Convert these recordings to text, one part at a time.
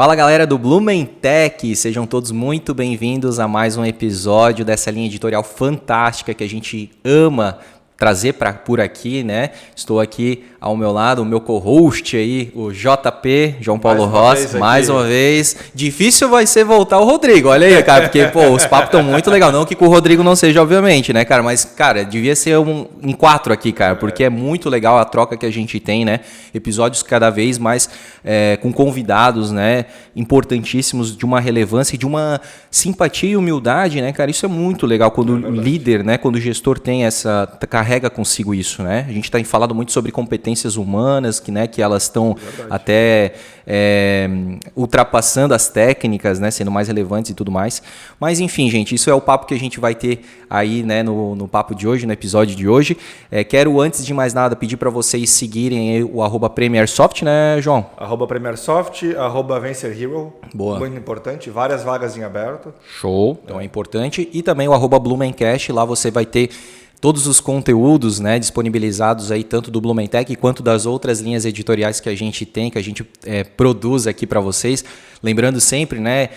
Fala galera do Blumentech, sejam todos muito bem-vindos a mais um episódio dessa linha editorial fantástica que a gente ama trazer por aqui, né? Estou aqui ao meu lado, o meu co-host aí, o JP, João Paulo Rossi, mais uma vez. Difícil vai ser voltar o Rodrigo, olha aí, cara, porque, pô, os papos estão muito legais. Não que com o Rodrigo não seja, obviamente, né, cara? Mas, cara, devia ser em 4 aqui, cara, porque é muito legal a troca que a gente tem, né? Episódios cada vez mais com convidados, né? Importantíssimos, de uma relevância e de uma simpatia e humildade, né, cara? Isso é muito legal quando o líder, né? Quando o gestor tem carrega consigo isso, né? A gente tem falado muito sobre competências humanas, que elas estão até ultrapassando as técnicas, né? Sendo mais relevantes e tudo mais. Mas, enfim, gente, isso é o papo que a gente vai ter aí, né? No papo de hoje, no episódio de hoje. Quero, antes de mais nada, pedir para vocês seguirem aí o @PremierSoft, né, João? @PremierSoft, @VencerHero. Boa. Muito importante, várias vagas em aberto. Show, então é importante. E também o @Blumencast, lá você vai ter todos os conteúdos, né, disponibilizados aí tanto do Blumentech quanto das outras linhas editoriais que a gente tem, que a gente produz aqui para vocês. Lembrando sempre, né,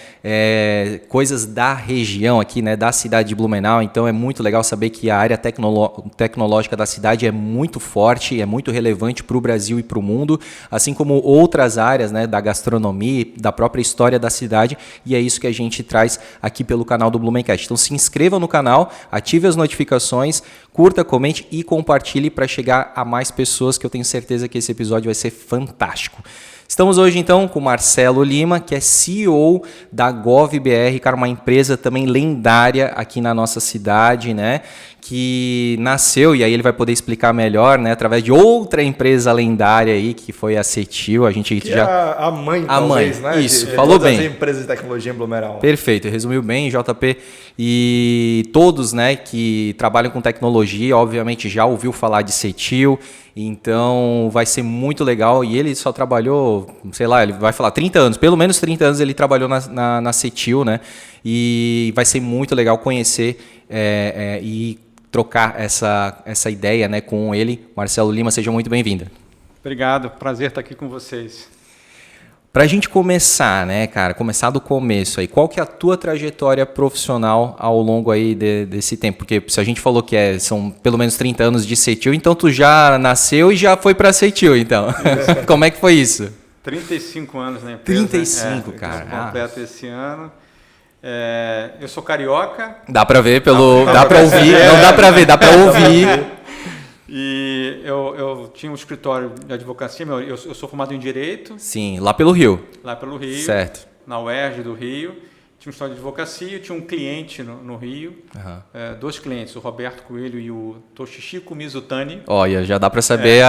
coisas da região aqui, né, da cidade de Blumenau. Então é muito legal saber que a área tecnológica da cidade é muito forte, é muito relevante para o Brasil e para o mundo, assim como outras áreas, né, da gastronomia, da própria história da cidade. E é isso que a gente traz aqui pelo canal do Blumencast. Então se inscreva no canal, ative as notificações, curta, comente e compartilhe para chegar a mais pessoas, que eu tenho certeza que esse episódio vai ser fantástico. Estamos hoje, então, com o Marcelo Lima, que é CEO da GovBR, cara, uma empresa também lendária aqui na nossa cidade, né? Que nasceu, e aí ele vai poder explicar melhor, né? Através de outra empresa lendária aí, que foi a Cetil. A gente que já... é a mãe, talvez, né? Isso, falou bem. As empresas de tecnologia em Blumenau. Perfeito, resumiu bem, JP. E todos, né, que trabalham com tecnologia, obviamente já ouviu falar de Cetil. Então vai ser muito legal. E ele só trabalhou, sei lá, ele vai falar 30 anos, pelo menos 30 anos ele trabalhou na Cetil, né? E vai ser muito legal conhecer e trocar essa ideia, né, com ele. Marcelo Lima, seja muito bem-vindo. Obrigado, prazer estar aqui com vocês. Para a gente começar, né, cara, começar do começo aí, qual que é a tua trajetória profissional ao longo aí desse tempo? Porque se a gente falou que são pelo menos 30 anos de Cetil, então tu já nasceu e já foi para Cetil, então. Como é que foi isso? 35 anos na empresa. 35, cara. Completo esse ano. Eu sou carioca. Dá para ver dá para ouvir, não dá para ver, dá para ouvir. E eu tinha um escritório de advocacia, eu sou formado em Direito. Sim, lá pelo Rio. Lá pelo Rio. Certo. Na UERJ do Rio. Tinha um escritório de advocacia, tinha um cliente no Rio. Uhum. 2 clientes, o Roberto Coelho e o Toshihiko Mizutani. Olha, já dá para saber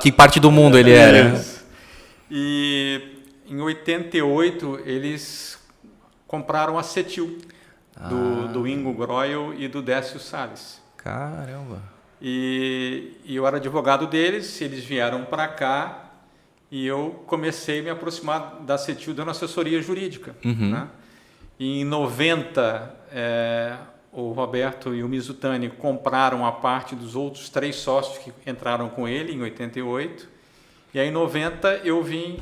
que parte do mundo ele era. E em 88 eles compraram a Cetil, do Ingo Groil e do Décio Salles. Caramba! E eu era advogado deles, eles vieram para cá e eu comecei a me aproximar da Cetil dando assessoria jurídica. Uhum. Né? E em 90, o Roberto e o Mizutani compraram a parte dos outros 3 sócios que entraram com ele em 88. E aí em 90 eu vim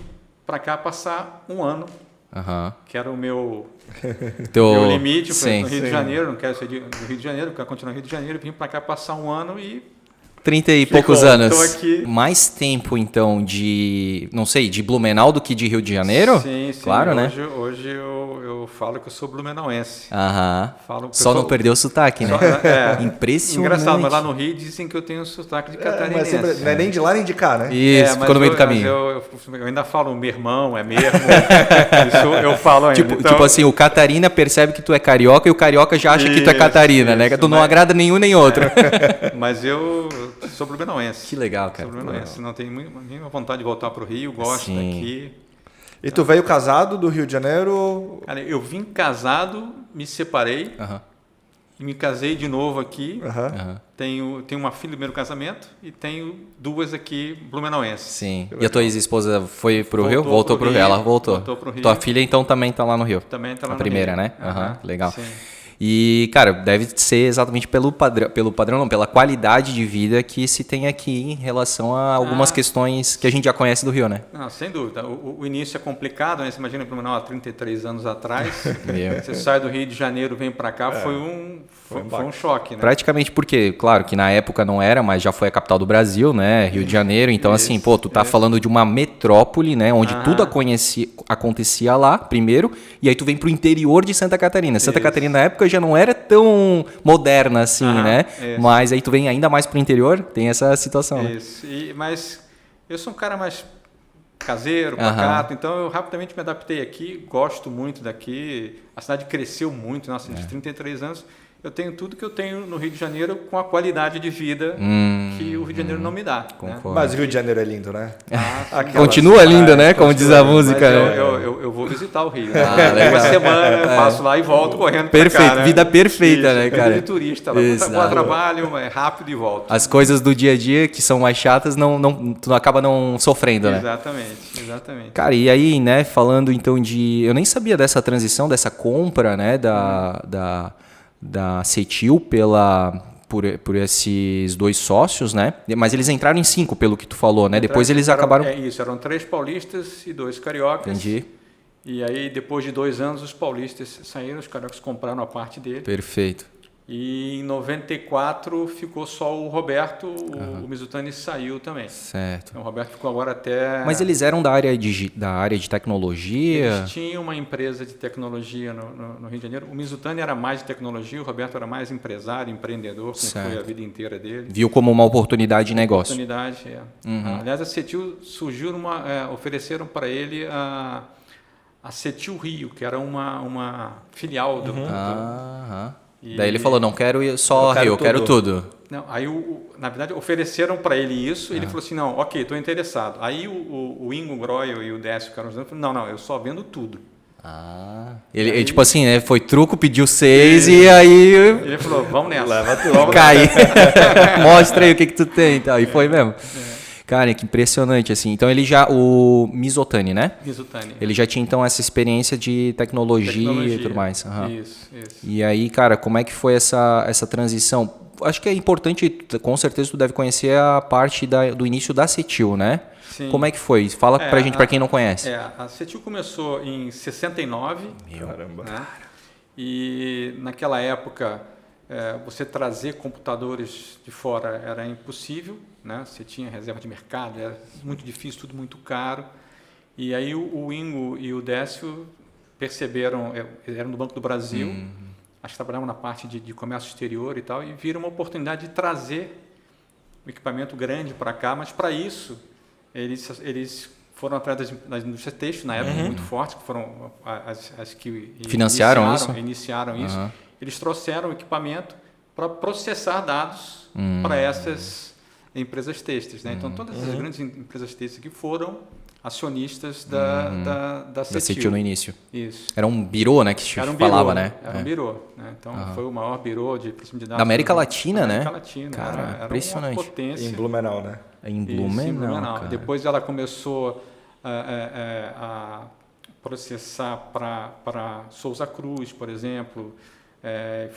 para cá passar um ano. Uhum. Que era o meu limite no Rio de Janeiro, não quero ser do Rio de Janeiro, quero continuar no Rio de Janeiro, vim para cá passar um ano e 30 e poucos anos. Tô aqui. Mais tempo, então, de Blumenau do que de Rio de Janeiro? Sim. Claro, né? Hoje eu falo que eu sou blumenauense. Aham. Só não perdeu o sotaque, né? Impressionante. Engraçado, mas lá no Rio dizem que eu tenho sotaque de catarinense. Mas não é nem de lá nem de cá, né? Isso, ficou no meio do caminho. Eu ainda falo meu irmão, é mesmo. Isso eu falo ainda. Tipo assim, o Catarina percebe que tu é carioca e o carioca já acha que tu é Catarina, né? Tu não agrada nenhum nem outro. Mas eu sou blumenauense. Que legal, cara. Sou blumenauense. Não tenho nenhuma vontade de voltar para o Rio, gosto daqui. E tu veio casado do Rio de Janeiro? Cara, eu vim casado, me separei e me casei de novo aqui. Tenho uma filha do primeiro casamento e tenho 2 aqui blumenauenses. Sim. E a tua ex-esposa foi pro Rio? Voltou pro Rio. Ela voltou. Voltou pro Rio. Tua filha então também tá lá no Rio. Também tá lá a no primeira, Rio. né? Legal. Sim. E, cara, deve ser exatamente pelo padrão não, pela qualidade de vida que se tem aqui em relação a algumas questões que a gente já conhece do Rio, né? Não, sem dúvida. O início é complicado, né? Você imagina, Blumenau, há 33 anos atrás, você sai do Rio de Janeiro, vem para cá, foi um choque, né? Praticamente porque, claro, que na época não era, mas já foi a capital do Brasil, né? Rio de Janeiro. Então, assim, pô, tu tá falando de uma metrópole, né? Onde tudo acontecia lá, primeiro, e aí tu vem pro interior de Santa Catarina. Santa Catarina, na época, já não era tão moderna assim, né? Mas aí tu vem ainda mais pro interior, tem essa situação, isso. Né? Mas eu sou um cara mais caseiro, pacato, então eu rapidamente me adaptei aqui, gosto muito daqui. A cidade cresceu muito, nossa, de 33 anos. Eu tenho tudo que eu tenho no Rio de Janeiro com a qualidade de vida que o Rio de Janeiro não me dá. Né? Mas o Rio de Janeiro é lindo, né? Continua lindo, né? Como diz a música. Eu vou visitar o Rio. Né? Uma semana, passo lá e volto correndo pra Perfeito, cá, né? Vida perfeita, né, cara? Vida de turista lá. Vou trabalho, é rápido e volto. As coisas do dia a dia que são mais chatas, tu acaba não sofrendo, né? Exatamente. Cara, e aí, né, falando então de... Eu nem sabia dessa transição, dessa compra, né, da Cetil por esses dois sócios, né? Mas eles entraram em 5, pelo que tu falou, né? Depois eles acabaram... Eram 3 paulistas e 2 cariocas. Entendi. E aí, depois de 2 anos, os paulistas saíram, os cariocas compraram a parte dele. Perfeito. E em 94 ficou só o Roberto, o Mizutani saiu também. Certo. Então, o Roberto ficou agora até... Mas eles eram da área de tecnologia? Eles tinham uma empresa de tecnologia no Rio de Janeiro. O Mizutani era mais de tecnologia, o Roberto era mais empresário, empreendedor, como foi a vida inteira dele. Viu como uma oportunidade de negócio. Oportunidade, Aliás, a Cetil surgiu ofereceram para ele a Cetil Rio, que era uma filial do... Daí ele falou, não quero só Rio, eu quero tudo. Não, aí, na verdade, ofereceram para ele isso, ele falou assim, não, ok, estou interessado. Aí o Ingo Groyle e o Décio Carlos falaram, não, eu só vendo tudo. Ele tipo assim, né, foi truco, pediu 6 e aí... Ele falou, vamos nessa. Leva tudo. Cai. Mostra aí o que tu tem e tal. E foi mesmo. Cara, que impressionante, assim. Então ele já... O Mizutani, né? Mizutani. Ele já tinha, então, essa experiência de tecnologia e tudo mais. Isso. E aí, cara, como é que foi essa transição? Acho que é importante, com certeza tu deve conhecer a parte do início da Cetil, né? Sim. Como é que foi? Fala pra gente, pra quem não conhece. A Cetil começou em 69. Caramba. Né? E naquela época... você trazer computadores de fora era impossível, né? Você tinha reserva de mercado, era muito difícil, tudo muito caro. E aí o Ingo e o Décio perceberam, eram do Banco do Brasil, acho que trabalhavam na parte de comércio exterior e tal, e viram uma oportunidade de trazer um equipamento grande para cá, mas para isso eles foram atrás das indústrias têxteis, na época muito fortes, que foram as que iniciaram isso. Eles trouxeram o equipamento para processar dados para essas empresas têxteis. Né? Então, todas as grandes empresas têxteis aqui foram acionistas da Cetil. Da Cetil no início. Isso. Era um birô, né, que se falava, né? Era um birô. Né? Então, foi o maior birô de proximidade de dados. Da América Latina, né? América Latina. Cara, era impressionante. uma potência. Em Blumenau, né? Em Blumenau, cara. Depois ela começou a processar para Souza Cruz, por exemplo.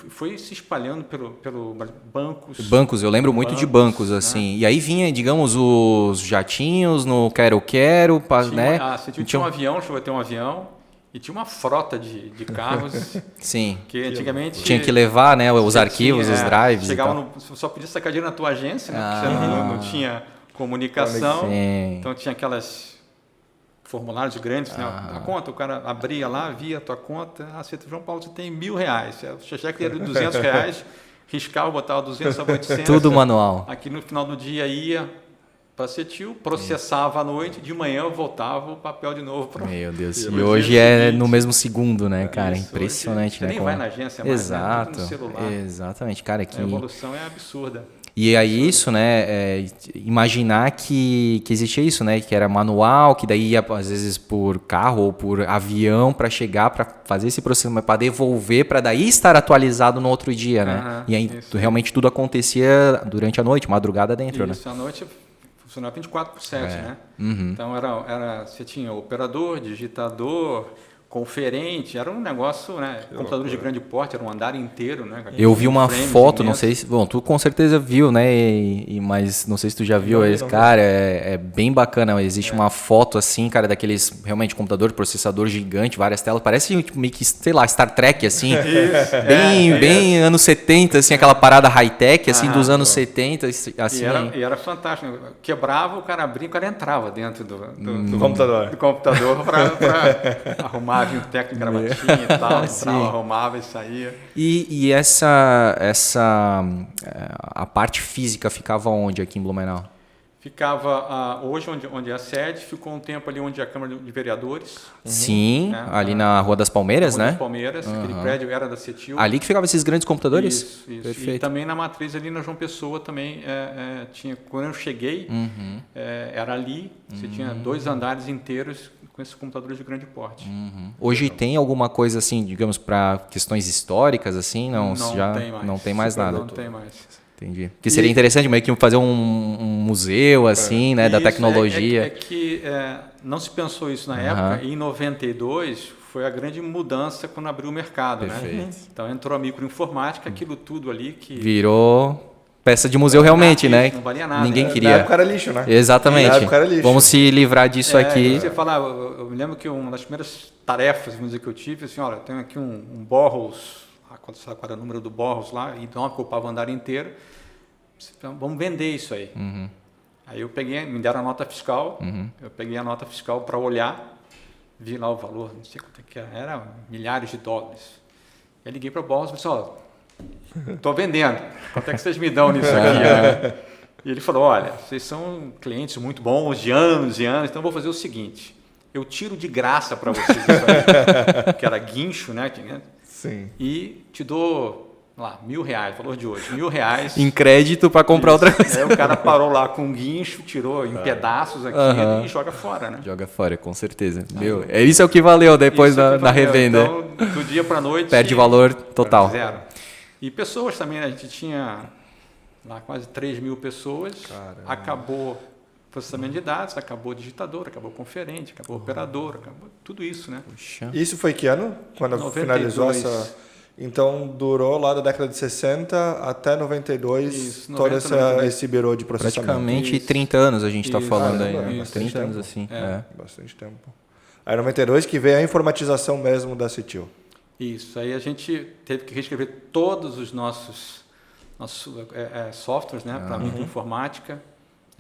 Foi se espalhando pelo bancos. Bancos, eu lembro muito de bancos, assim. Né? E aí vinha, digamos, os jatinhos no quero-quero, né? Tinha um avião, chegou a ter um avião, e tinha uma frota de carros. Sim. Que antigamente... Tinha que levar, né, os arquivos, os drives. Chegava só podia sacar dinheiro na tua agência, né? Porque não tinha comunicação. Sim. Então tinha aquelas... formulários grandes, né? A conta, o cara abria lá, via a tua conta, você, João Paulo, você tem R$1.000, o cheque era de R$200, riscava, botava 200, 800. Tudo manual. Aqui no final do dia ia para a Cetil, processava à noite, de manhã voltava o papel de novo. Meu Deus, e hoje é no mesmo segundo, né, cara? Isso, impressionante, você né? nem vai na agência mais, exato, né? Tudo no celular. Exatamente, cara. A evolução é absurda. E aí isso, né, imaginar que existia isso, né, que era manual, que daí ia às vezes por carro ou por avião para chegar, para fazer esse processamento, para devolver, para daí estar atualizado no outro dia, né? E aí realmente tudo acontecia durante a noite, madrugada dentro, né? Isso, à noite funcionava 24/7, né? Então você tinha o operador, digitador, conferente, era um negócio, né? Computadores de grande porte, era um andar inteiro, né? Eu vi uma frames foto, não imensos. sei se... Bom, tu com certeza viu, né? Mas não sei se tu já viu. Não vi. Cara, é bem bacana. Existe uma foto assim, cara, daqueles realmente computador, processador gigante, várias telas. Parece tipo, meio que, sei lá, Star Trek, assim. Bem anos 70, assim, aquela parada high-tech, assim, dos anos 70, assim. E era fantástico. Quebrava, o cara abria, o cara entrava dentro do computador. do computador para arrumar, vinha o técnico gravatinha e tal, Sim. entrava, arrumava e saía. E a parte física ficava onde aqui em Blumenau? Ficava, hoje onde é a sede, ficou um tempo ali onde é a Câmara de Vereadores. Sim, né? ali na Rua das Palmeiras, Rua né? dos Palmeiras, aquele prédio era da CETIL. Ali que ficavam esses grandes computadores? Isso. E Perfeito. também na matriz ali na João Pessoa também tinha, quando eu cheguei, era ali, você tinha 2 andares inteiros com esses computadores de grande porte. Hoje tem alguma coisa assim, digamos, para questões históricas assim? Não, já tem mais. não tem mais nada. Não tem mais. Entendi. Que seria interessante meio que fazer um museu assim, né, da Isso, tecnologia. É que não se pensou isso na época, e em 92 foi a grande mudança quando abriu o mercado. Perfeito. Né? Então entrou a microinformática, aquilo tudo ali que... Virou peça de museu realmente, né? Não valia nada. Ninguém Na queria. época era lixo, né? Exatamente. Na época era lixo. Vamos se livrar disso aqui. Você fala, eu me lembro que uma das primeiras tarefas, vamos dizer, que eu tive, assim, olha, eu tenho aqui um Borros, sabe qual era o número do Borros lá, e não ocupava o andar inteiro. Vamos vender isso aí. Aí eu peguei, me deram a nota fiscal, eu peguei a nota fiscal para olhar, vi lá o valor, não sei quanto que era milhares de dólares. Eu liguei para o Borros e disse, estou vendendo, quanto é que vocês me dão nisso aqui? E ele falou, olha, vocês são clientes muito bons, de anos e anos, então eu vou fazer o seguinte, eu tiro de graça para vocês isso aí, que era guincho, né? Sim. E te dou... lá, R$1.000, valor de hoje, R$1.000. Em crédito para comprar outra coisa. Aí o cara parou lá com um guincho, tirou em pedaços aquilo e joga fora, né? Joga fora, com certeza. Isso é o que valeu depois na revenda. Então, do dia para noite... Perde valor total. Zero. E pessoas também, a gente tinha lá quase 3.000 pessoas. Caramba. Acabou processamento de dados, acabou digitador, acabou conferente, acabou operador, acabou tudo isso, né? Puxa. Isso foi que ano? Quando 92. Finalizou essa... Então, durou lá da década de 60 até 92, Isso, todo 92. esse birô de processamento. Praticamente Isso. 30 anos a gente está falando Caramba, aí. bastante 30 anos tempo. assim. Bastante tempo. Aí, 92, que veio a informatização mesmo da CETIL. Isso, aí a gente teve que reescrever todos os nossos softwares, né, para microinformática,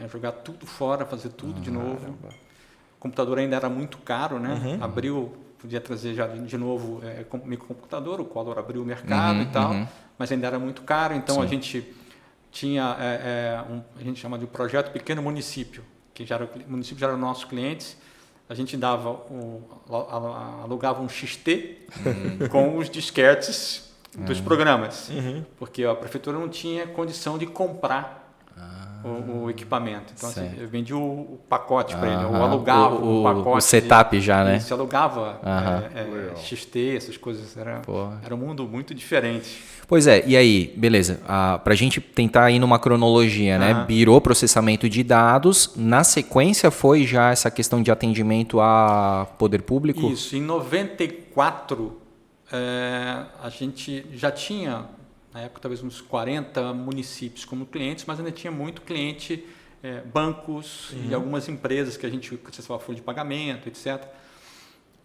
jogar tudo fora, fazer tudo de novo. Caramba. O computador ainda era muito caro, né? Abriu, podia trazer já de novo microcomputador, o Collor abriu o mercado e tal, mas ainda era muito caro, então a gente tinha a gente chama de projeto Pequeno Município, que o município já era nossos clientes. A gente alugava um XT com os disquetes dos programas, porque a prefeitura não tinha condição de comprar o equipamento. Então, assim, eu vendi o pacote para ele, eu alugava o pacote. O setup já, né? Você alugava XT, essas coisas. Era um mundo muito diferente. Pois é, e aí, beleza. Para a gente tentar ir numa cronologia, né? Virou processamento de dados. Na sequência foi já essa questão de atendimento a poder público? Isso. Em 94, a gente já tinha, na época, talvez uns 40 municípios como clientes, mas ainda tinha muito cliente, bancos e algumas empresas que a gente acessava folha de pagamento, etc.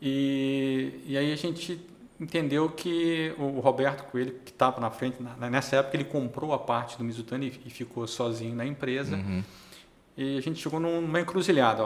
E aí a gente entendeu que o Roberto Coelho, que estava na frente, nessa época ele comprou a parte do Mizutani e ficou sozinho na empresa. E a gente chegou numa encruzilhada.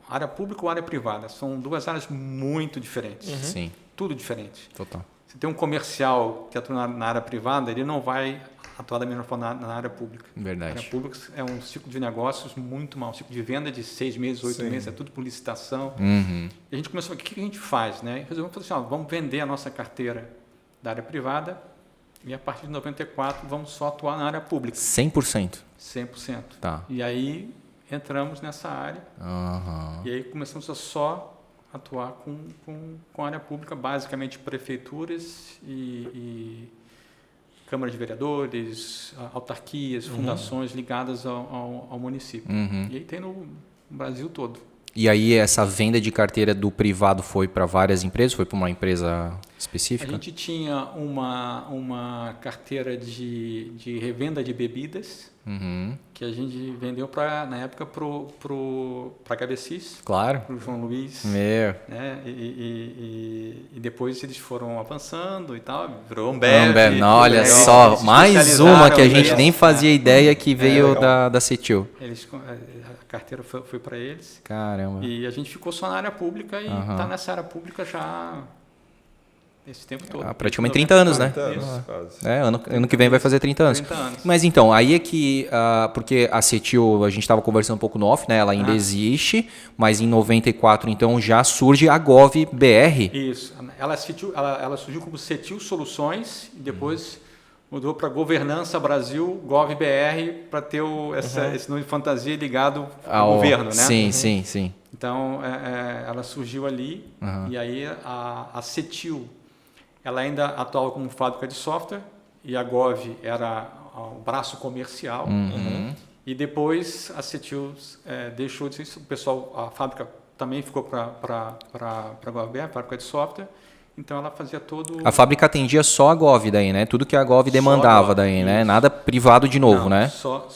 Área pública ou área privada? São duas áreas muito diferentes. Sim. Tudo diferente. Total. Você tem um comercial que atua na área privada, ele não vai atuar da mesma forma na área pública. Verdade. A área pública é um ciclo de negócios muito mal, um ciclo de venda de 6 meses, 8 meses, é tudo por licitação. E a gente começou a ver o que a gente faz, né? E resolvemos falar assim, vamos vender a nossa carteira da área privada e a partir de 94 vamos só atuar na área pública. 100%? 100%. Tá. E aí entramos nessa área e aí começamos a só atuar com a área pública, basicamente prefeituras e Câmara de Vereadores, autarquias, fundações ligadas ao município. E aí tem no Brasil todo. E aí essa venda de carteira do privado foi para várias empresas? Foi para uma empresa específica? A gente tinha uma carteira de revenda de bebidas que a gente vendeu na época para a HBCs, claro, para o João Luiz. Meu. Né? E depois eles foram avançando e tal, virou Ambev. Olha só, mais uma que a gente nem fazia ideia que veio da CETIL. A carteira foi para eles. Caramba. E a gente ficou só na área pública e está nessa área pública já esse tempo todo. Praticamente 30 anos, né? 30 anos, quase. Ano que vem vai fazer 30 anos. 30 anos. Mas então, aí é que, porque a CETIL, a gente estava conversando um pouco no off, né? Ela ainda existe, mas em 94, então, já surge a GovBR. Isso. Ela surgiu como CETIL Soluções e depois mudou para Governança Brasil, GovBR, para ter esse nome de fantasia ligado ao governo, né? Sim. Então, ela surgiu ali e aí a CETIL, ela ainda atuava como fábrica de software e a Gov era o braço comercial. E depois a CETIL deixou de ser isso. A fábrica também ficou para a GovBR, a fábrica de software. Então ela fazia todo... A fábrica atendia só a Gov daí, né? Tudo que a Gov demandava daí, né? Nada privado de novo, né? Só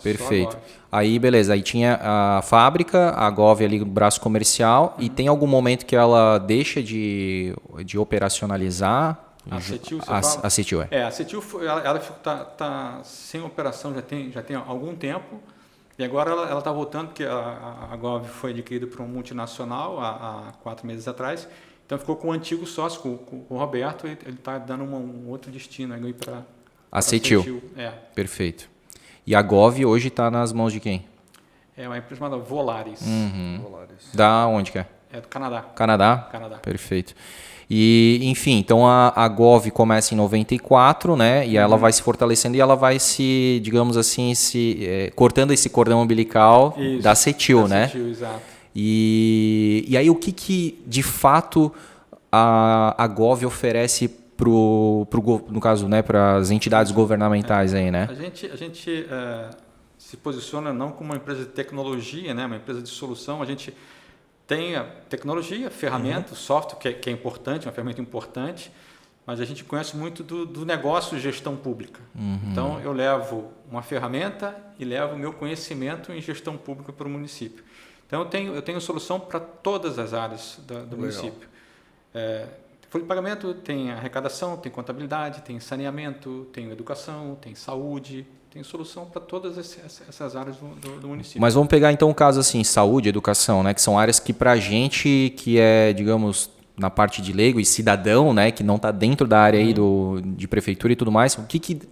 Perfeito. Só a Gov. Aí, beleza. Aí tinha a fábrica, a Gov ali, o braço comercial. E tem algum momento que ela deixa de operacionalizar? A CETIL, a CETIL, a CETIL ela tá sem operação já tem algum tempo. E agora ela está voltando, porque a Gov foi adquirida por um multinacional há 4 meses atrás. Então ficou com o antigo sócio, com o Roberto, ele está dando um outro destino aí para a CETIL. Perfeito. E a Gov hoje está nas mãos de quem? É uma empresa chamada Volaris. Volaris. Da onde que é? É do Canadá. Canadá? Canadá. Perfeito. E, enfim, então a Gov começa em 94, né? E ela vai se fortalecendo e ela vai se, digamos assim, cortando esse cordão umbilical da CETIL, né? CETIL, exato. E aí o que de fato a Gov oferece no caso, né, para as entidades governamentais aí, né? A gente se posiciona não como uma empresa de tecnologia, né, uma empresa de solução. A gente tem a tecnologia, ferramenta, software, que é importante, uma ferramenta importante, mas a gente conhece muito do negócio gestão pública. Então, eu levo uma ferramenta e levo o meu conhecimento em gestão pública para o município. Então, eu tenho solução para todas as áreas do município. Folha de pagamento tem arrecadação, tem contabilidade, tem saneamento, tem educação, tem saúde, tem solução para todas essas áreas do município. Mas vamos pegar então o caso assim, saúde, educação, né, que são áreas que para a gente que é, digamos, na parte de leigo e cidadão, né, que não está dentro da área aí de prefeitura e tudo mais, o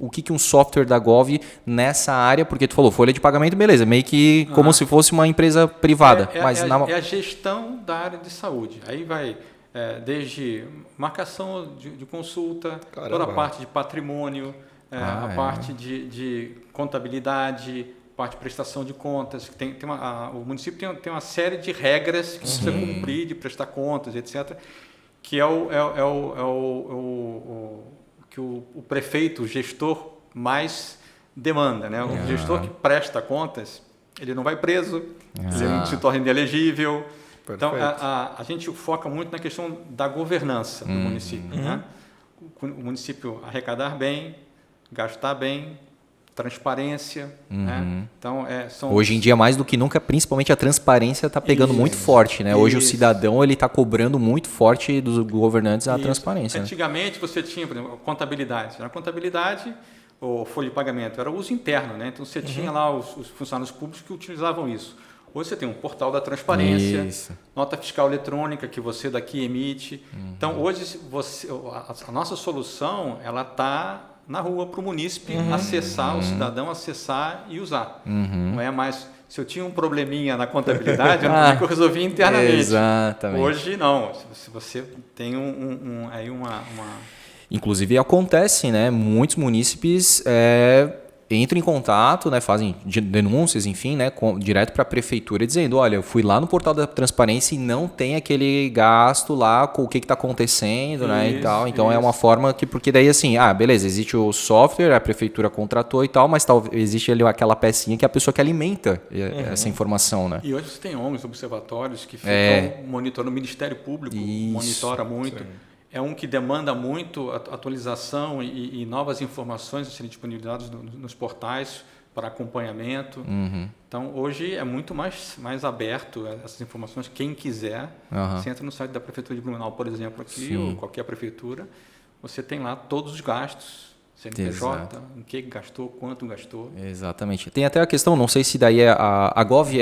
que um software da Gov nessa área, porque tu falou folha de pagamento, beleza, meio que como se fosse uma empresa privada. É a gestão da área de saúde. Aí vai desde marcação de consulta, toda a parte de patrimônio, a parte de contabilidade, parte de prestação de contas. O município tem uma série de regras que precisa cumprir, de prestar contas, etc., que que o prefeito, o gestor, mais demanda. Né? O gestor que presta contas, ele não vai preso, ele não se torna inelegível. Então, a gente foca muito na questão da governança do município. Né? O município arrecadar bem, gastar bem, transparência. Né? Então, hoje em dia, mais do que nunca, principalmente a transparência está pegando muito forte. Né? Hoje o cidadão está cobrando muito forte dos governantes a transparência. Antigamente, você tinha, por exemplo, contabilidade. Na contabilidade, ou folha de pagamento, era o uso interno. Né? Então, você tinha lá os funcionários públicos que utilizavam isso. Hoje você tem um portal da transparência, nota fiscal eletrônica que você daqui emite. Então, hoje, a nossa solução ela está na rua para o munícipe acessar, o cidadão acessar e usar. Não é mais... Se eu tinha um probleminha na contabilidade, que eu resolvi internamente. Exatamente. Hoje, não. Se você tem aí uma... Inclusive, acontece, né? Muitos munícipes entram em contato, né, fazem denúncias, enfim, né, direto para a prefeitura dizendo, olha, eu fui lá no portal da transparência e não tem aquele gasto lá com o que está acontecendo, né, e tal. Então é uma forma que, porque daí assim, beleza, existe o software, a prefeitura contratou e tal, mas existe ali aquela pecinha que é a pessoa que alimenta essa informação, né. E hoje você tem ONGs, observatórios que ficam monitorando, o Ministério Público monitora muito. Sim. É um que demanda muito atualização e novas informações a serem disponibilizadas nos portais para acompanhamento. Então, hoje é muito mais aberto essas informações. Quem quiser, você entra no site da Prefeitura de Blumenau, por exemplo, aqui, ou qualquer prefeitura, você tem lá todos os gastos, CNPJ, em que gastou, quanto gastou. Exatamente. Tem até a questão, não sei se daí a Gov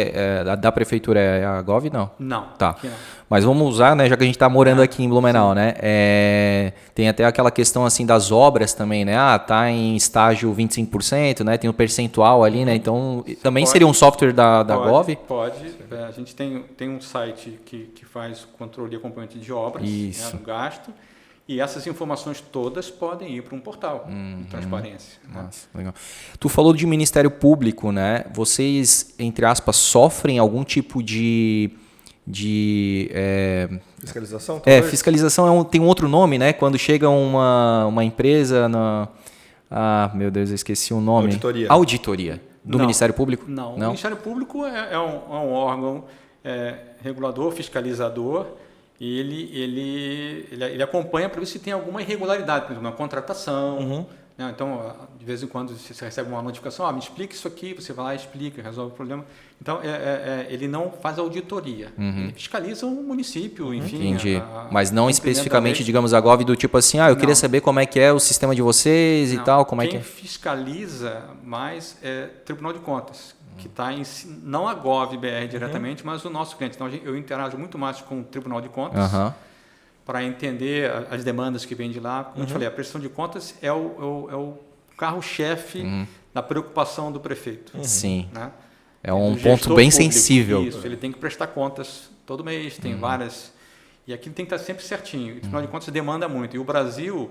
da prefeitura é a Gov, não? Não. Tá. Não. Mas vamos usar, né, já que a gente está morando aqui em Blumenau, sim, né? Tem até aquela questão assim das obras também, né? Tá em estágio 25%, né? Tem um percentual ali, né? Então, também seria um software da Gov? Pode. A gente tem um site que faz controle e acompanhamento de obras, né, do gasto. E essas informações todas podem ir para um portal de transparência. Nossa, legal. Tu falou de Ministério Público, né? Vocês, entre aspas, sofrem algum tipo de fiscalização? Fiscalização tem um outro nome, né? Quando chega uma empresa meu Deus, eu esqueci o nome. Auditoria. Do Ministério Público? Não. O Ministério Público é um órgão regulador, fiscalizador. E ele acompanha para ver se tem alguma irregularidade, por exemplo, na contratação. Né? Então, de vez em quando você recebe uma notificação, me explica isso aqui, você vai lá, explica, resolve o problema. Então, ele não faz auditoria. Ele fiscaliza o município, enfim. Entendi. Mas não especificamente, digamos, a Gov do tipo assim, eu queria saber como é que é o sistema de vocês e tal, como é que é. Quem fiscaliza mais é Tribunal de Contas, que está não a Gov.br diretamente, mas o nosso cliente. Então, eu interajo muito mais com o Tribunal de Contas para entender as demandas que vêm de lá. Como eu te falei, a prestação de contas é o carro-chefe da preocupação do prefeito. Sim. Né? É um ponto bem sensível. Isso, ele tem que prestar contas todo mês, tem várias... E aquilo tem que estar sempre certinho. O Tribunal de Contas demanda muito. E o Brasil,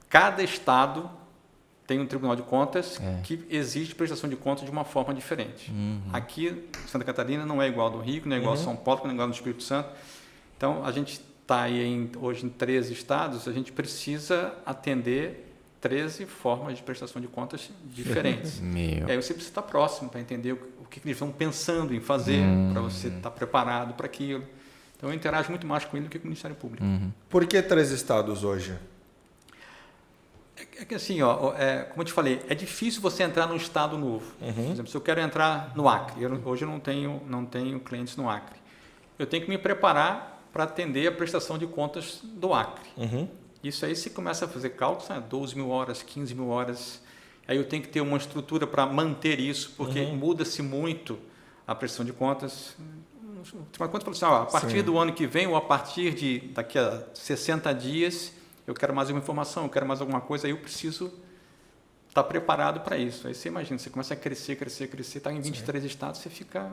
cada estado tem um Tribunal de Contas que exige prestação de contas de uma forma diferente. Aqui, Santa Catarina não é igual ao do Rio, não é igual ao São Paulo, não é igual ao do Espírito Santo. Então, a gente está aí hoje em 13 estados, a gente precisa atender 13 formas de prestação de contas diferentes. E aí você precisa estar próximo para entender o que eles estão pensando em fazer, para você estar preparado para aquilo. Então, eu interajo muito mais com ele do que com o Ministério Público. Por que 13 estados hoje? É que assim, como eu te falei, é difícil você entrar num estado novo. Por exemplo, se eu quero entrar no Acre, hoje eu não tenho clientes no Acre. Eu tenho que me preparar para atender a prestação de contas do Acre. Isso aí você começa a fazer cálculos, 12 mil horas, 15 mil horas. Aí eu tenho que ter uma estrutura para manter isso, porque muda-se muito a prestação de contas. Quando falou assim, a partir do ano que vem ou a partir de daqui a 60 dias... eu quero mais uma informação, eu quero mais alguma coisa, aí eu preciso estar preparado para isso. Aí você imagina, você começa a crescer, está em 23 estados, você fica...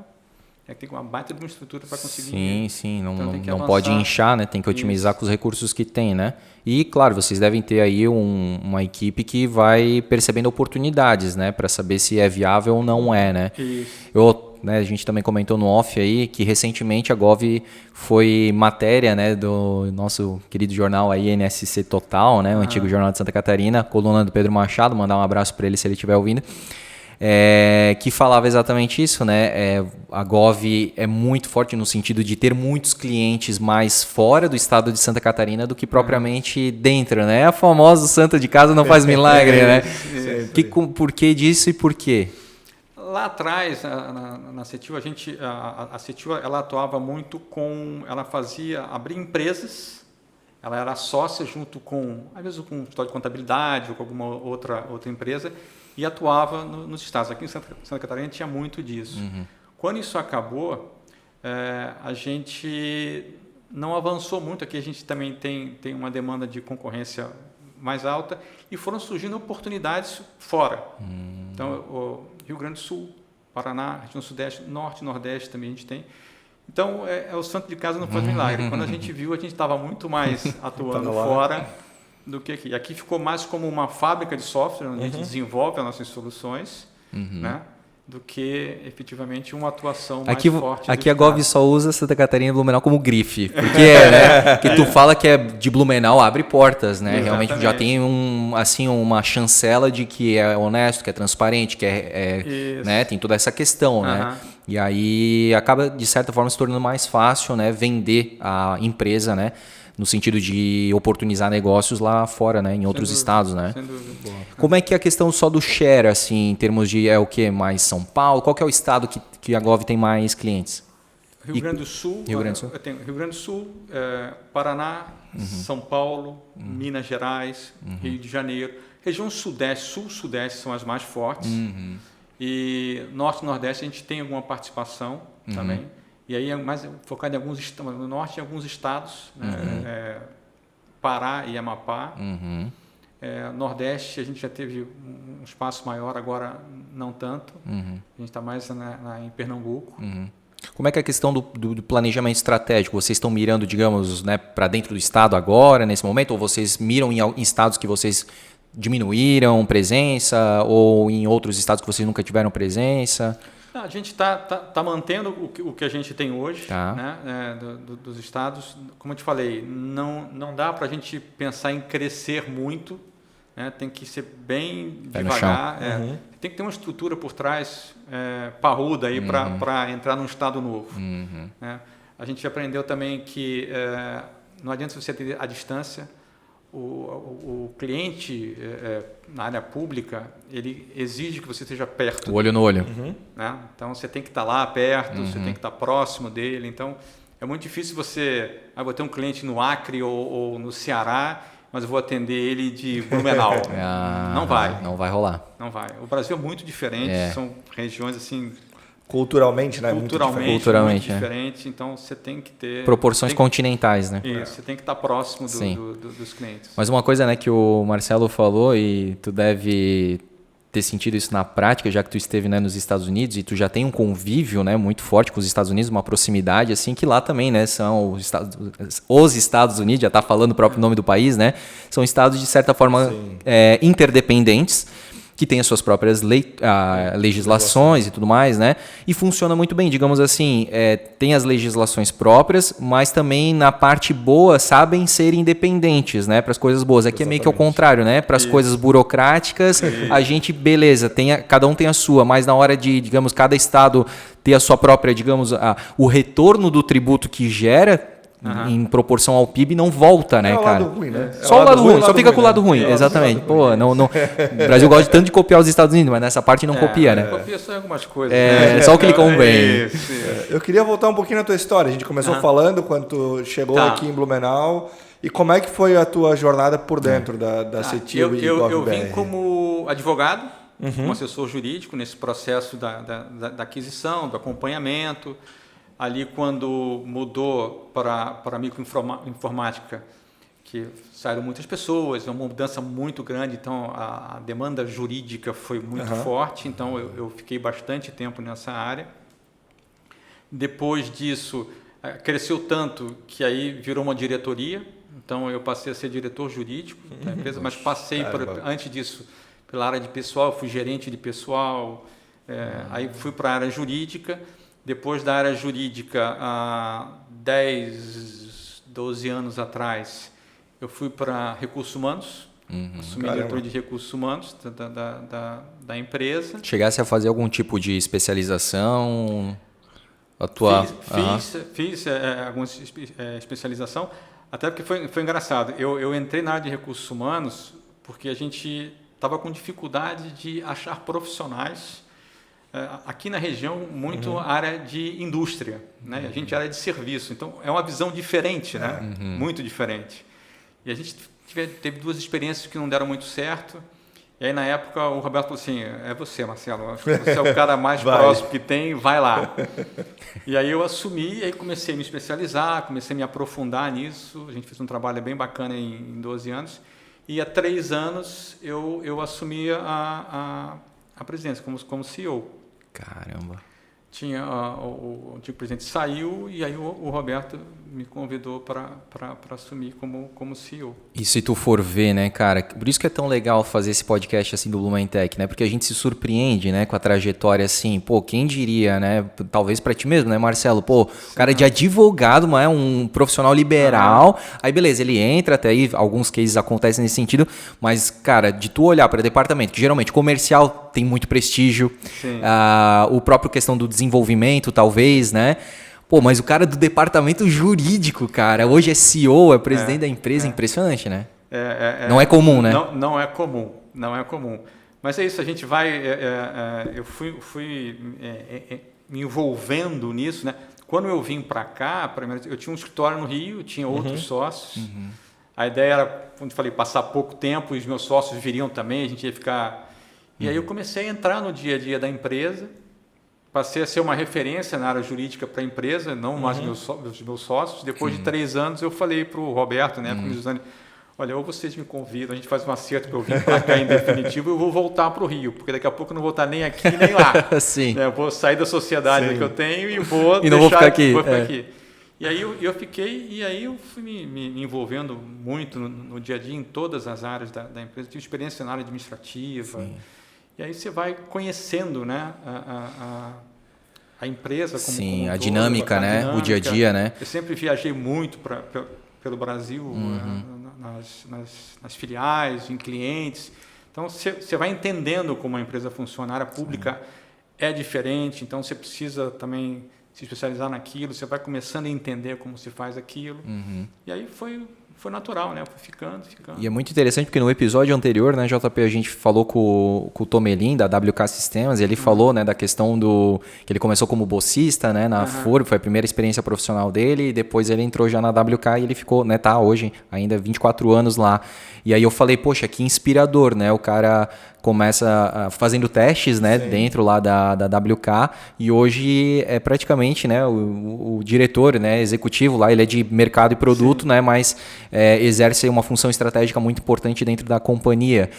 tem uma baita de uma estrutura para conseguir... Sim, não pode inchar, né? Tem que otimizar com os recursos que tem, né? E, claro, vocês devem ter aí uma equipe que vai percebendo oportunidades, né? Para saber se é viável ou não é, né? Isso. A gente também comentou no off aí que recentemente a Gov foi matéria, né, do nosso querido jornal aí, NSC Total, né, o antigo Jornal de Santa Catarina, coluna do Pedro Machado, mandar um abraço para ele se ele estiver ouvindo, que falava exatamente isso, né, a Gov é muito forte no sentido de ter muitos clientes mais fora do estado de Santa Catarina do que propriamente dentro, né, a famosa santa de casa não faz milagre, né, por que disso e por quê? Lá atrás, na CETIL, a CETIL ela atuava muito ela abria empresas, ela era sócia junto às vezes com o escritório de contabilidade ou com alguma outra empresa e atuava nos estados. Aqui em Santa Catarina tinha muito disso. Quando isso acabou, a gente não avançou muito. Aqui a gente também tem uma demanda de concorrência mais alta e foram surgindo oportunidades fora. Então, o Rio Grande do Sul, Paraná, região Sudeste, Norte e Nordeste também a gente tem. Então, o santo de casa não faz milagre. Quando a gente viu, a gente estava muito mais atuando fora do que aqui. Aqui ficou mais como uma fábrica de software, onde a gente desenvolve as nossas soluções, né? Do que efetivamente uma atuação mais forte. Aqui a Gov só usa Santa Catarina e Blumenau como grife, porque né? Porque tu fala que é de Blumenau, abre portas, né? Exatamente. Realmente já tem uma chancela de que é honesto, que é transparente, que né? Tem toda essa questão, né? E aí acaba de certa forma se tornando mais fácil, né? Vender a empresa, né? No sentido de oportunizar negócios lá fora, né? Em outros estados, né? Sem dúvida. Como é que é a questão só do share, assim, em termos de o que mais São Paulo? Qual que é o estado que a Gov tem mais clientes? Rio Grande do Sul. Rio Grande do Sul. Eu tenho Rio Grande do Sul, Paraná, São Paulo, Minas Gerais, Rio de Janeiro. Região Sudeste, Sul-Sudeste são as mais fortes. E Norte e Nordeste a gente tem alguma participação também. E aí é mais focado em alguns estados, no norte em alguns estados, né? Pará e Amapá. Nordeste a gente já teve um espaço maior, agora não tanto. A gente está mais em Pernambuco. Como é que é a questão do planejamento estratégico? Vocês estão mirando, digamos, né, para dentro do estado agora, nesse momento? Ou vocês miram em estados que vocês diminuíram presença? Ou em outros estados que vocês nunca tiveram presença? A gente tá mantendo o que a gente tem hoje, Tá. né, dos estados. Como eu te falei, não dá para a gente pensar em crescer muito, né, tem que ser bem Pé no devagar. Tem que ter uma estrutura por trás parruda aí para entrar num estado novo. Né? A gente aprendeu também que não adianta você ter a distância. O cliente na área pública, ele exige que você esteja perto. O olho no olho. Né? Então, você tem que estar lá perto, você tem que estar próximo dele. Então, é muito difícil você... vou ter um cliente no Acre ou no Ceará, mas eu vou atender ele de Blumenau. Não vai. Não vai rolar. Não vai. O Brasil é muito diferente, são regiões assim... Culturalmente, né? Culturalmente muito diferente, então você tem que ter... Proporções continentais, né? Isso, você tem que estar próximo dos clientes. Mas uma coisa, né, que o Marcelo falou, e tu deve ter sentido isso na prática, já que tu esteve, né, nos Estados Unidos, e tu já tem um convívio, né, muito forte com os Estados Unidos, uma proximidade, assim, que lá também, né, são os Estados Unidos, já está falando o próprio nome do país, né, são estados, de certa forma, interdependentes, que tem as suas próprias legislações e tudo mais, né? E funciona muito bem, digamos assim, tem as legislações próprias, mas também na parte boa sabem ser independentes, né? Para as coisas boas. Aqui é meio que ao contrário, né? Para as coisas burocráticas, a gente, beleza, cada um tem a sua, mas na hora de, digamos, cada estado ter a sua própria, digamos, o retorno do tributo que gera, em proporção ao PIB, não volta, né, cara? É o lado ruim, né? Só o lado ruim, só fica com o lado ruim, exatamente. Pô, não, o Brasil gosta tanto de copiar os Estados Unidos, mas nessa parte não copia, né? Copia só algumas coisas. Né? Só o que lhe convém. Eu queria voltar um pouquinho na tua história. A gente começou falando quando tu chegou aqui em Blumenau. E como é que foi a tua jornada por dentro da CETIL e GovBR? Eu vim como advogado, como assessor jurídico nesse processo da aquisição, do acompanhamento. Ali, quando mudou para microinformática, que saíram muitas pessoas, é uma mudança muito grande, então a demanda jurídica foi muito forte, então eu fiquei bastante tempo nessa área. Depois disso, cresceu tanto que aí virou uma diretoria, então eu passei a ser diretor jurídico da empresa, mas passei, antes disso, pela área de pessoal, fui gerente de pessoal, aí fui para a área jurídica. Depois da área jurídica, há 10, 12 anos atrás, eu fui para recursos humanos, assumi a diretoria de recursos humanos da empresa. Chegasse a fazer algum tipo de especialização? Fiz alguma especialização, até porque foi engraçado. Eu entrei na área de recursos humanos porque a gente estava com dificuldade de achar profissionais. Aqui na região, muito área de indústria, né? A gente é área de serviço, então é uma visão diferente, né? Muito diferente. E a gente teve duas experiências que não deram muito certo, e aí na época o Roberto falou assim, é você, Marcelo, acho que você é o cara mais próximo que tem, vai lá. E aí eu assumi, e aí comecei a me especializar, comecei a me aprofundar nisso, a gente fez um trabalho bem bacana em 12 anos, e há 3 anos eu assumi a presidência como CEO. Caramba. o antigo presidente saiu e aí o Roberto me convidou para assumir como CEO. E se tu for ver, né, cara, por isso que é tão legal fazer esse podcast assim do Blumentech, né? Porque a gente se surpreende, né, com a trajetória assim, pô, quem diria, né? Talvez para ti mesmo, né, Marcelo? Pô, o cara de advogado, mas é um profissional liberal. Aí beleza, ele entra, até aí alguns cases acontecem nesse sentido, mas cara, de tu olhar para departamento, que geralmente comercial tem muito prestígio, o próprio questão do desenvolvimento, talvez, né? Pô, mas o cara do departamento jurídico, cara, hoje é CEO, é presidente da empresa, impressionante, né? Não é comum, né? Não é comum, não é comum. Mas é isso, a gente vai... eu fui me envolvendo nisso, né? Quando eu vim para cá, primeiro, eu tinha um escritório no Rio, tinha outros sócios. A ideia era, como eu falei, passar pouco tempo e os meus sócios viriam também, a gente ia ficar... E aí eu comecei a entrar no dia a dia da empresa, passei a ser uma referência na área jurídica para a empresa, não mais os meus sócios. Depois de 3 anos, eu falei para o Roberto, né, para o Mizutani, olha, ou vocês me convidam, a gente faz um acerto para eu vir para cá em definitivo, eu vou voltar para o Rio, porque daqui a pouco eu não vou estar nem aqui nem lá. Sim. Eu vou sair da sociedade que eu tenho e vou não vou ficar aqui. E aí eu fiquei, e aí eu fui me envolvendo muito no dia a dia, em todas as áreas da empresa. Tive experiência na área administrativa. Sim. E aí você vai conhecendo, né, a empresa como a dinâmica, né? O dia a dia, né? Eu sempre viajei muito pelo Brasil, nas filiais, em clientes. Então você vai entendendo como a empresa funciona. A área pública é diferente, então você precisa também se especializar naquilo. Você vai começando a entender como se faz aquilo. E aí foi natural, né? Foi ficando. E é muito interessante porque no episódio anterior, né, JP, a gente falou com o Tomelin, da WK Sistemas, e ele falou, né, da questão que ele começou como bolsista, né, na FURB, foi a primeira experiência profissional dele, e depois ele entrou já na WK e ele ficou, né, tá hoje ainda 24 anos lá. E aí eu falei, poxa, que inspirador, né? O cara começa fazendo testes, né, dentro lá da WK, e hoje é praticamente, né, o diretor, né, executivo lá, ele é de mercado e produto, né, mas exerce uma função estratégica muito importante dentro da companhia.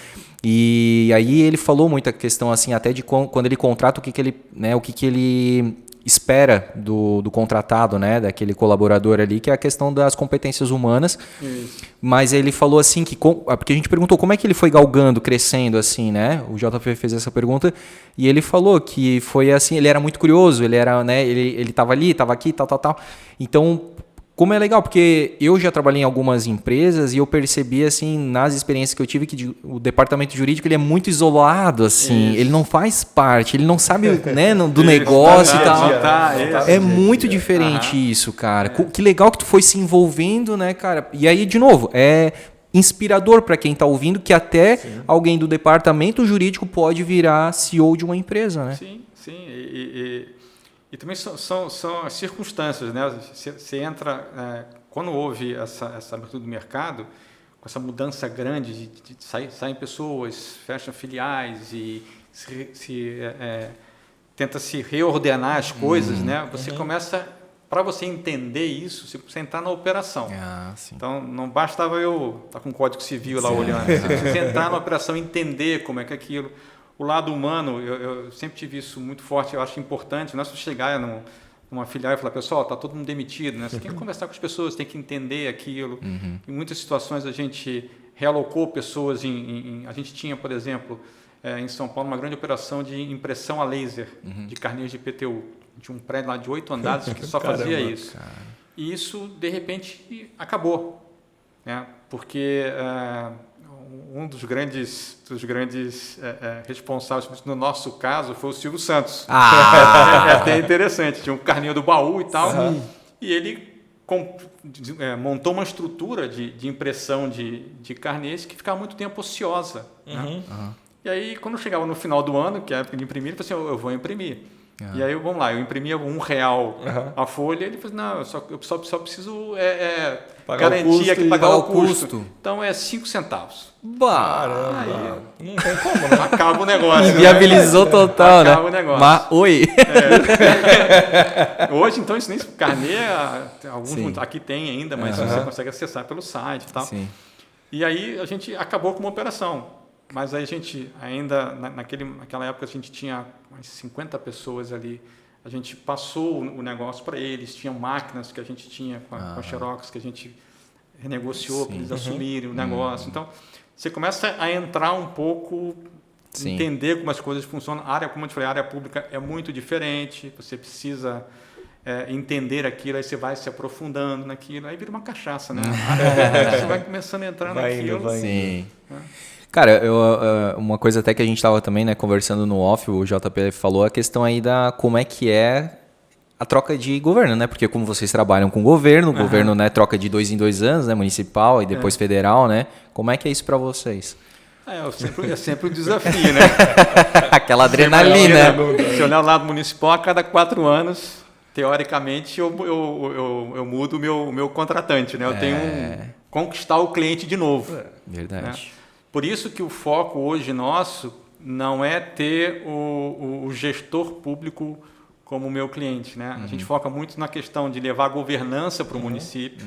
E aí ele falou muita questão assim, até de quando ele contrata o que ele espera do contratado, né, daquele colaborador ali, que é a questão das competências humanas. Isso. Mas ele falou assim porque a gente perguntou como é que ele foi galgando, crescendo assim, né? O JP fez essa pergunta e ele falou que foi assim, ele era muito curioso, ele era, né, ele estava ali, estava aqui, tal. Então, como é legal, porque eu já trabalhei em algumas empresas e eu percebi, assim, nas experiências que eu tive, que o departamento jurídico ele é muito isolado, assim. Ele não faz parte, ele não sabe, né, do negócio e tal. É muito diferente isso, cara. Que legal que tu foi se envolvendo, né, cara? E aí, de novo, é inspirador para quem está ouvindo que até alguém do departamento jurídico pode virar CEO de uma empresa, né? Sim. E também são as circunstâncias, né? Você entra, quando houve essa abertura do mercado, com essa mudança grande de saem pessoas, fecham filiais e tenta se reordenar as coisas, né? Você começa, para você entender isso, você precisa entrar na operação. Então, não bastava eu estar com o Código Civil lá olhando, você precisa entrar na operação, entender como é que aquilo... O lado humano, eu sempre tive isso muito forte, eu acho importante. Não é só chegar numa filial e falar, pessoal, está todo mundo demitido, né? Você tem que conversar com as pessoas, tem que entender aquilo. Em muitas situações a gente realocou pessoas a gente tinha, por exemplo, em São Paulo, uma grande operação de impressão a laser de carnês de IPTU. Tinha um prédio lá de 8 andares que só fazia isso. Cara. E isso, de repente, acabou, né? Porque... um dos grandes responsáveis, no nosso caso, foi o Silvio Santos. É até interessante. Tinha um carninho do baú e tal. E ele montou uma estrutura de impressão de carnês que ficava muito tempo ociosa. Né? E aí, quando chegava no final do ano, que é a época de imprimir, ele falou assim, eu vou imprimir. E aí, vamos lá, eu imprimia R$1 a folha, ele falou, não, eu só preciso garantia que pagar o custo. Então, é 5 centavos. Caramba! Não tem como, né? Acaba o negócio. Viabilizou total, né? Acaba o negócio. Mas, oi! Hoje, então, isso nem carnê, alguns aqui tem ainda, mas você consegue acessar pelo site e tal. Sim. E aí, a gente acabou com uma operação. Mas aí a gente ainda, naquela época, a gente tinha umas 50 pessoas ali A gente passou o negócio para eles, tinha máquinas que a gente tinha com a Xerox, que a gente renegociou para eles assumirem o negócio. Então, você começa a entrar um pouco, entender como as coisas funcionam. A área, como eu te falei, a área pública é muito diferente, você precisa entender aquilo, aí você vai se aprofundando naquilo, aí vira uma cachaça, né? Você vai começando a entrar naquilo. Sim. Cara, uma coisa até que a gente estava também, né, conversando no off, o JP falou a questão aí da como é que é a troca de governo, né? Porque como vocês trabalham com o governo, né, troca de 2 em 2 anos, né, municipal e depois federal, né? Como é que é isso para vocês? É sempre um desafio, né? Aquela adrenalina. Se olhar o lado municipal, a cada 4 anos, teoricamente, eu mudo o meu contratante, né? Eu tenho conquistar o cliente de novo. Verdade. Né? Por isso que o foco hoje nosso não é ter o gestor público como meu cliente, né? A gente foca muito na questão de levar a governança para o município,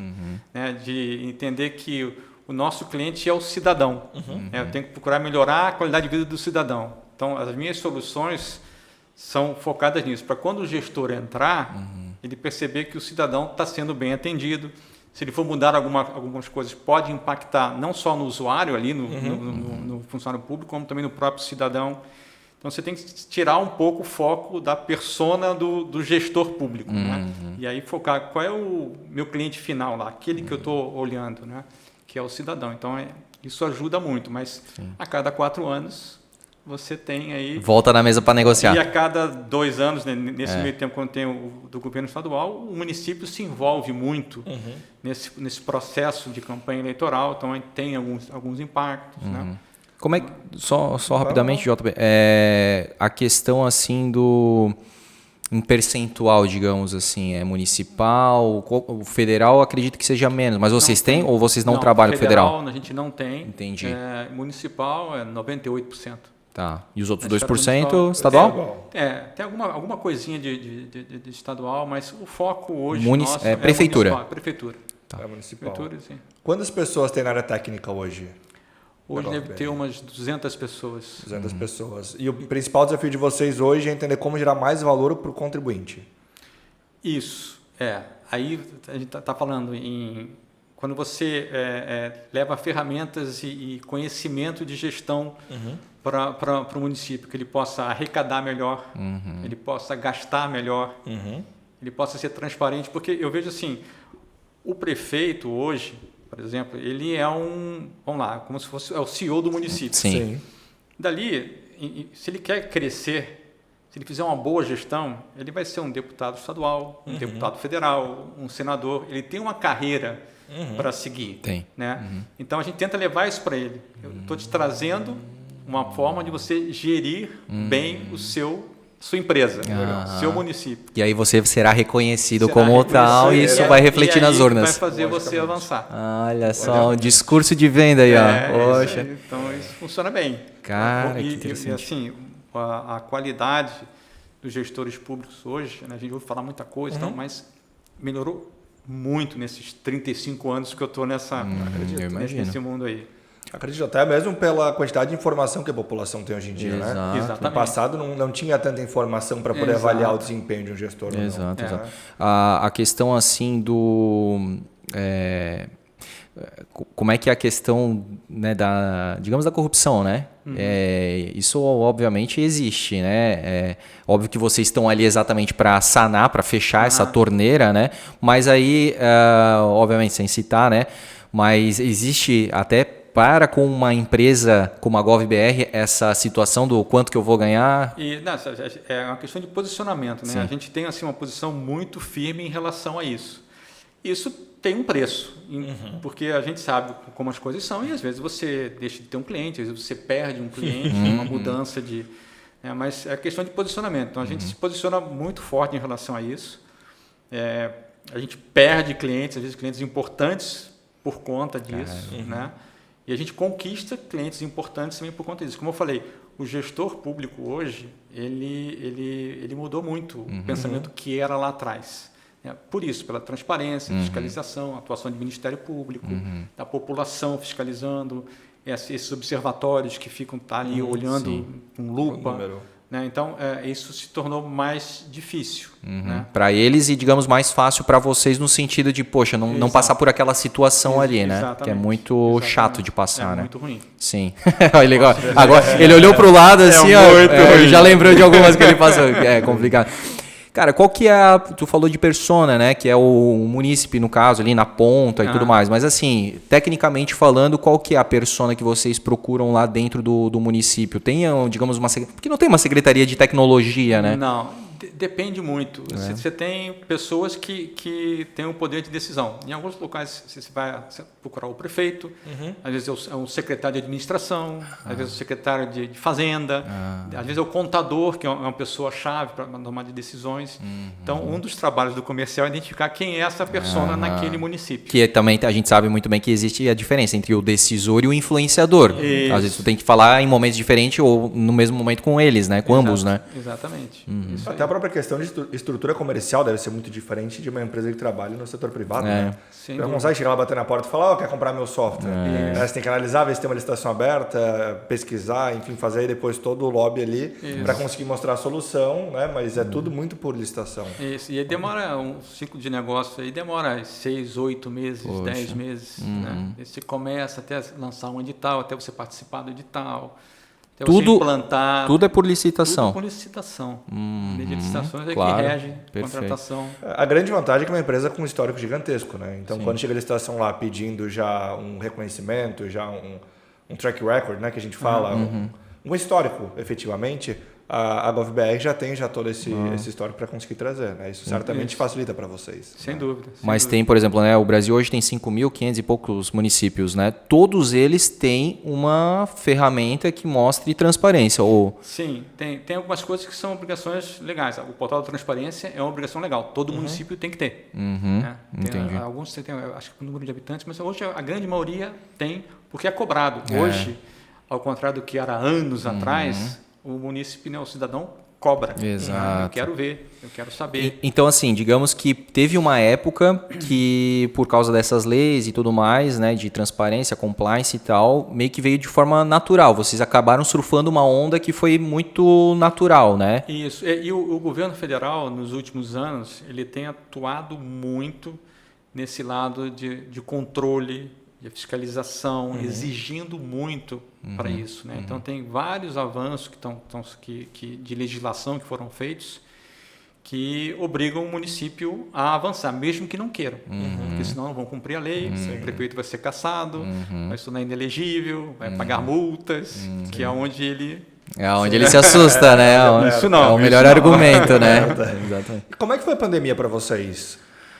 né? De entender que o nosso cliente é o cidadão. Né? Eu tenho que procurar melhorar a qualidade de vida do cidadão. Então, as minhas soluções são focadas nisso, para quando o gestor entrar, ele perceber que o cidadão está sendo bem atendido. Se ele for mudar algumas coisas, pode impactar não só no usuário ali, no funcionário público, como também no próprio cidadão. Então, você tem que tirar um pouco o foco da persona do gestor público. Né? E aí focar qual é o meu cliente final lá, aquele que eu estou olhando, né? Que é o cidadão. Então, isso ajuda muito, mas a cada 4 anos você tem aí... Volta na mesa para negociar. E a cada 2 anos, né, nesse meio tempo, quando tem o do governo estadual, o município se envolve muito nesse processo de campanha eleitoral, então tem alguns impactos, né? Como é que, só rapidamente, JB, a questão assim em percentual, digamos assim, é municipal, o federal acredito que seja menos, mas vocês têm ou vocês não trabalham com federal? A gente não tem. Entendi. Municipal é 98%. Tá. E os outros 2% estadual? Tem alguma coisinha de estadual, mas o foco hoje nosso é prefeitura. Prefeitura. Tá. É municipal. Prefeitura, sim. Quantas pessoas tem na área técnica hoje? Hoje deve ter umas 200 pessoas. 200 pessoas. E o principal desafio de vocês hoje é entender como gerar mais valor para o contribuinte. Isso. Aí a gente está falando em... Quando você leva ferramentas e conhecimento de gestão para o município, que ele possa arrecadar melhor, ele possa gastar melhor, ele possa ser transparente. Porque eu vejo assim, o prefeito hoje... Por exemplo, ele é vamos lá, como se fosse o CEO do município. Sim. Dali, se ele quer crescer, se ele fizer uma boa gestão, ele vai ser um deputado estadual, um deputado federal, um senador. Ele tem uma carreira para seguir. Tem. Né? Então, a gente tenta levar isso para ele. Eu estou te trazendo uma forma de você gerir bem sua empresa, seu município. E aí você será reconhecido como tal e isso vai refletir nas urnas. Vai fazer você avançar. Olha só, um discurso de venda aí, ó. Poxa. Então isso funciona bem. Cara, que interessante. E assim, a qualidade dos gestores públicos hoje, né, a gente ouve falar muita coisa, mas melhorou muito nesses 35 anos que eu estou nesse mundo aí. Acredito até mesmo pela quantidade de informação que a população tem hoje em dia, né? Exatamente. No passado não tinha tanta informação para poder avaliar o desempenho de um gestor. Exato. A questão assim como é que é a questão, né, digamos, da corrupção, né? Isso obviamente existe, né? Óbvio que vocês estão ali exatamente para sanar, para fechar essa torneira, né? Mas aí, obviamente, sem citar, né? Mas existe até com uma empresa como a GovBR essa situação do quanto que eu vou ganhar? É uma questão de posicionamento, né? Sim. A gente tem assim uma posição muito firme em relação a isso. Isso tem um preço, porque a gente sabe como as coisas são e às vezes você deixa de ter um cliente, às vezes você perde um cliente, uma mudança de... mas é questão de posicionamento. Então a gente se posiciona muito forte em relação a isso. A gente perde clientes, às vezes clientes importantes por conta disso, né? E a gente conquista clientes importantes também por conta disso. Como eu falei, o gestor público hoje, ele mudou muito o pensamento que era lá atrás. Por isso, pela transparência, fiscalização, atuação de Ministério Público, da população fiscalizando, esses observatórios que ficam ali olhando com lupa, né? Então, isso se tornou mais difícil. Né? Para eles e, digamos, mais fácil para vocês no sentido de, poxa, não passar por aquela situação ali, né? Exatamente. Que é muito chato de passar, né? Muito ruim. Sim. Legal. Agora, ele olhou para o lado assim, ele já lembrou de algumas que ele passou. É complicado. Cara, qual que é tu falou de persona, né? Que é o munícipe, no caso, ali na ponta e tudo mais. Mas assim, tecnicamente falando, qual que é a persona que vocês procuram lá dentro do município? Tem, digamos, porque não tem uma secretaria de tecnologia, né? Não. Depende muito. Você tem pessoas que têm o poder de decisão. Em alguns locais você vai procurar o prefeito, às vezes é o secretário de administração, às vezes é o secretário de fazenda, às vezes é o contador, que é uma pessoa-chave para tomar de decisões. Então, um dos trabalhos do comercial é identificar quem é essa persona naquele município. Que também a gente sabe muito bem que existe a diferença entre o decisor e o influenciador. Isso. Às vezes tu tem que falar em momentos diferentes ou no mesmo momento com eles, né? Com ambos, né? Exatamente. Até a própria questão de estrutura comercial deve ser muito diferente de uma empresa que trabalha no setor privado, né? Você não consegue chegar lá, bater na porta e falar, quer comprar meu software. Você tem que analisar, ver se tem uma licitação aberta, pesquisar, enfim, fazer aí depois todo o lobby ali para conseguir mostrar a solução, né? Mas é tudo muito por licitação. Isso, e aí demora um ciclo de negócio, aí demora 6, 8 meses, 10 meses. Né? E você começa até lançar um edital, até você participar do edital. Tudo é por licitação. Tudo por licitação. Licitações é claro, que regem perfeito. Contratação. A grande vantagem é que é uma empresa com um histórico gigantesco, né? Então, quando chega a licitação lá pedindo já um reconhecimento, já um track record, né, que a gente fala, um histórico, efetivamente, a GovBR já tem todo esse histórico para conseguir trazer, né? Isso certamente facilita para vocês. Sem dúvida. Mas tem, por exemplo, né, o Brasil hoje tem 5.500 e poucos municípios, né? Todos eles têm uma ferramenta que mostre transparência. Sim, tem algumas coisas que são obrigações legais. O portal da transparência é uma obrigação legal. Todo município tem que ter. Né? Entendi. Alguns têm, acho que o número de habitantes, mas hoje a grande maioria tem, porque é cobrado. Hoje, ao contrário do que era anos atrás, o munícipe, né, o cidadão cobra. Exato. Eu quero ver, eu quero saber. Então, assim, digamos que teve uma época que, por causa dessas leis e tudo mais, né, de transparência, compliance e tal, meio que veio de forma natural. Vocês acabaram surfando uma onda que foi muito natural, né? Isso. E o governo federal, nos últimos anos, ele tem atuado muito nesse lado de controle, de fiscalização, exigindo muito para isso, né? Então tem vários avanços de legislação que foram feitos que obrigam o município a avançar, mesmo que não queiram, porque senão não vão cumprir a lei, o prefeito vai ser cassado, vai se tornar inelegível, vai pagar multas, que é onde ele... É onde ele se assusta, né? Isso não. É o melhor argumento, né? Exatamente. E como é que foi a pandemia para vocês?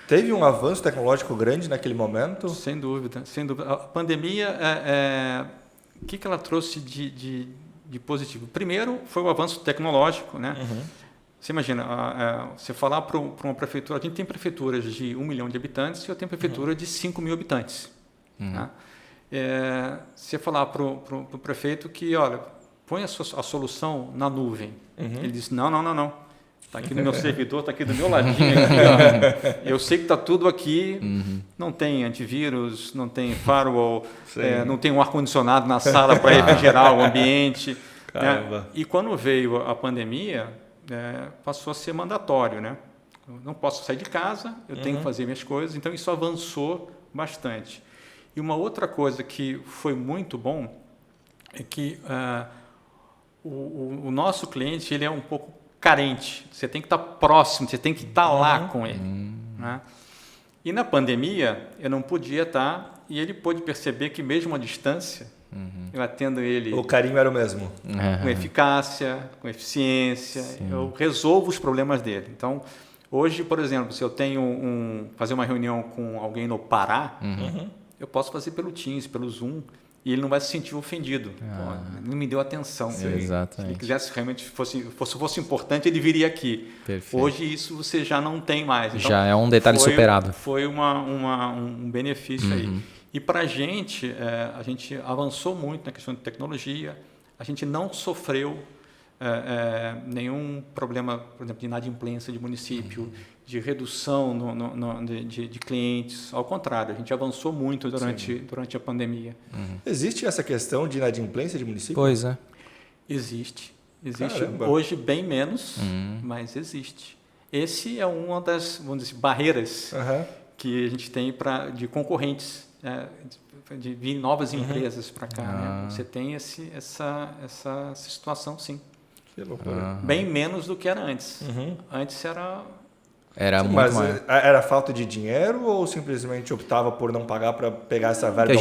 Teve um avanço tecnológico grande naquele momento? Sem dúvida, sem dúvida. A pandemia, o que ela trouxe de positivo? Primeiro, foi o avanço tecnológico, né? Você imagina, você falar para uma prefeitura, a gente tem prefeituras de 1 milhão de habitantes e eu tenho prefeitura de 5 mil habitantes. Tá? Você falar para o prefeito que, olha, põe a solução na nuvem. Ele diz, não. Está aqui no meu servidor, está aqui do meu ladinho. Aqui, eu sei que está tudo aqui. Não tem antivírus, não tem firewall, não tem um ar-condicionado na sala para refrigerar o ambiente. Né? E quando veio a pandemia, passou a ser mandatório. Né? Eu não posso sair de casa, eu tenho que fazer minhas coisas. Então, isso avançou bastante. E uma outra coisa que foi muito bom é que o nosso cliente ele é um pouco carente, você tem que estar próximo, você tem que estar lá com ele. Né? E na pandemia, eu não podia estar, e ele pôde perceber que mesmo à distância, eu atendo ele... O carinho era o mesmo. Com eficácia, com eficiência, eu resolvo os problemas dele. Então, hoje, por exemplo, se eu tenho fazer uma reunião com alguém no Pará, eu posso fazer pelo Teams, pelo Zoom, e ele não vai se sentir ofendido. Pô, não me deu atenção. Exatamente. Se ele quisesse realmente fosse importante, ele viria aqui. Perfeito. Hoje isso você já não tem mais. Então, já é um detalhe superado. Foi um benefício aí. E para a gente avançou muito na questão de tecnologia. A gente não sofreu nenhum problema, por exemplo, de inadimplência de município, de redução de clientes. Ao contrário, a gente avançou muito durante a pandemia. Existe essa questão de inadimplência de município? Pois é. Existe. Existe hoje bem menos, mas existe. Esse é uma das, vamos dizer, barreiras que a gente tem de concorrentes, de vir novas empresas para cá. Né? Você tem essa situação, sim. Que loucura. Bem menos do que era antes. Antes era muito mais. Mas era falta de dinheiro ou simplesmente optava por não pagar para pegar essa verba?